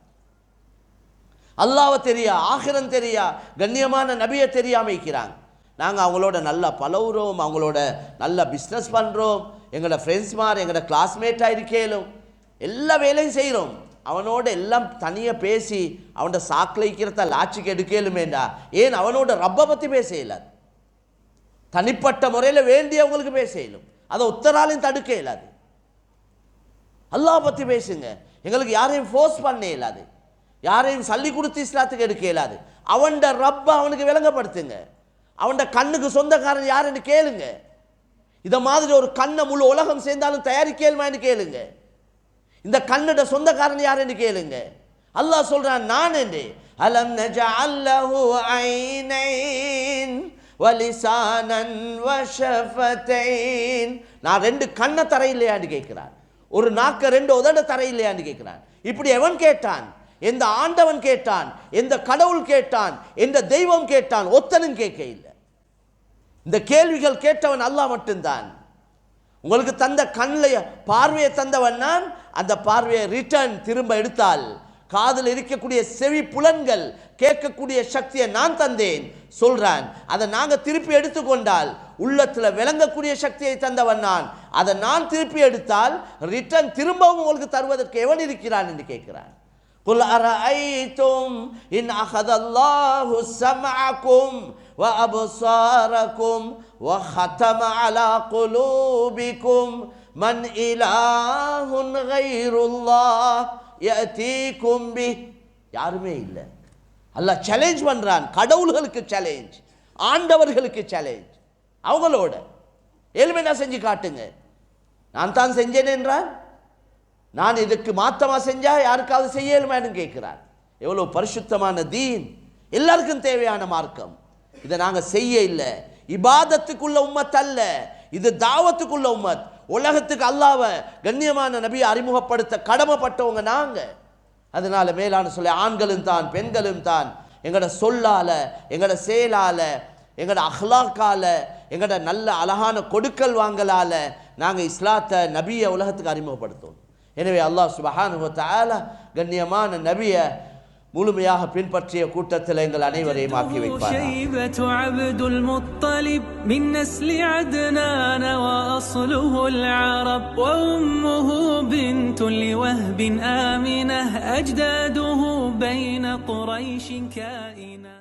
அல்லாஹ்வை தெரியா, ஆகிரம் தெரியா, கண்ணியமான நபியை தெரியாமல் இருக்கிறாங்க. நாங்கள் அவங்களோட நல்லா பழகுறோம், அவங்களோட நல்லா பிஸ்னஸ் பண்ணுறோம், எங்களோட ஃப்ரெண்ட்ஸ்மார் எங்களோட கிளாஸ்மேட்டாக இருக்கலும் எல்லா வேலையும் செய்கிறோம். அவனோட எல்லாம் தனியாக பேசி அவனோட சாக்கில் இருக்கிறத லாட்சிக்கு எடுக்கலுமேண்டா, ஏன் அவனோட ரப்பை பற்றி பேச இயலாது, தனிப்பட்ட முறையில் வேண்டியவங்களுக்கு பேச இயலும், அதை உத்தராலையும் தடுக்க இயலாது. அல்லாஹ் பற்றி பேசுங்க, எங்களுக்கு யாரையும் ஃபோர்ஸ் பண்ண இயலாது, யாரையும் சல்லி கொடுத்து இஸ்லாத்துக்கு எடுக்க இயலாது. அவன்ட ரப்பை அவனுக்கு விளங்கப்படுத்துங்க, அவன்ட கண்ணுக்கு சொந்தக்காரன் யாருன்னு கேளுங்க. இதை மாதிரி ஒரு கண்ணை முழு உலகம் சேர்ந்தாலும் தயாரிக்கலுமான்னு கேளுங்க. இந்த கண்ணோட சொந்தக்காரன் யார் என்று கேளுங்க. அல்லாஹ் சொல்றான் நான் என்று. அலம் நஜஅல் லஹு ஐனைன் வலிசானன் வஷஃபதைன். நான் 2 கண்ணை தரையில்லையான்னு கேட்கிறான், ஒரு நாக்க 2 உதட தரையில்லையான்னு கேட்கிறான். இப்படி எவன் கேட்டான்? எந்த ஆண்டவன் கேட்டான், எந்த கடவுள் கேட்டான், எந்த தெய்வம் கேட்டான்? ஒத்தனும் கேட்க இல்லை. இந்த கேள்விகள் கேட்டவன் அல்லாஹ் மட்டும்தான். உங்களுக்கு தந்த கண்ணில் பார்வையை தந்தவன் நான். அந்த பார்வையை ரிட்டர்ன் திரும்ப எடுத்தால் காதில் இருக்கக்கூடிய செவி புலன்கள் கேட்கக்கூடிய சக்தியை நான் தந்தேன் சொல்றான். அதை நாங்கள் திருப்பி எடுத்துக்கொண்டால் உள்ளத்தில் விளங்கக்கூடிய சக்தியை தந்தவன் நான். அதை நான் திருப்பி எடுத்தால் ரிட்டர்ன் திரும்பவும் உங்களுக்கு தருவதற்கு எவன் இருக்கிறான் என்று கேட்கிறான். قل أرأيتم إن أخذ الله سمعكم وأبصاركم وختم على قلوبكم من إله غير الله يأتيكم به. யாருமே இல்லை. அல்லாஹ் சேலஞ்ச் பண்றான். கடவுள்களுக்கு சேலஞ்ச், ஆண்டவர்களுக்கு சேலஞ்ச். அவங்களோட எலுமைனா செஞ்சு காட்டுங்க. நான் தான் செஞ்சேன் என்றான். நான் இதுக்கு மாத்தமா செஞ்சா யாருக்காவது செய்யலுமான்னு கேட்கிறார். எவ்வளவு பரிசுத்தமான தீன், எல்லாருக்கும் தேவையான மார்க்கம். இதை நாங்க செய்ய இல்லை. இபாதத்துக்குள்ள உம்மத் அல்ல, இது தாவத்துக்குள்ள உம்மத். உலகத்துக்கு அல்லாஹ்வை கண்ணியமான நபியை அறிமுகப்படுத்த கடமைப்பட்டவங்க நாங்க. அதனால மேலான சொல்ல ஆண்களும் தான் பெண்களும் தான் எங்களோட சொல்லால, எங்களோட செயலால, எங்களோட அஹ்லாக்கால, எங்களோட நல்ல அழகான கொடுக்கல் வாங்கலால நாங்க இஸ்லாத்தை நபியை உலகத்துக்கு அறிமுகப்படுத்தோம். எனவே அல்லாஹ் சுப்ஹானஹு வ தஆலா கண்ணியமான நபியை முழுமையாக பின்பற்றிய கூட்டத்தில் எங்கள் அனைவரையும் ஆக்கி வைப்பார். شيبة عبد المطلب من نسل عدنان وأصله العرب وأمه بنت لوهب آمنة أجداده بين قريش كائنا.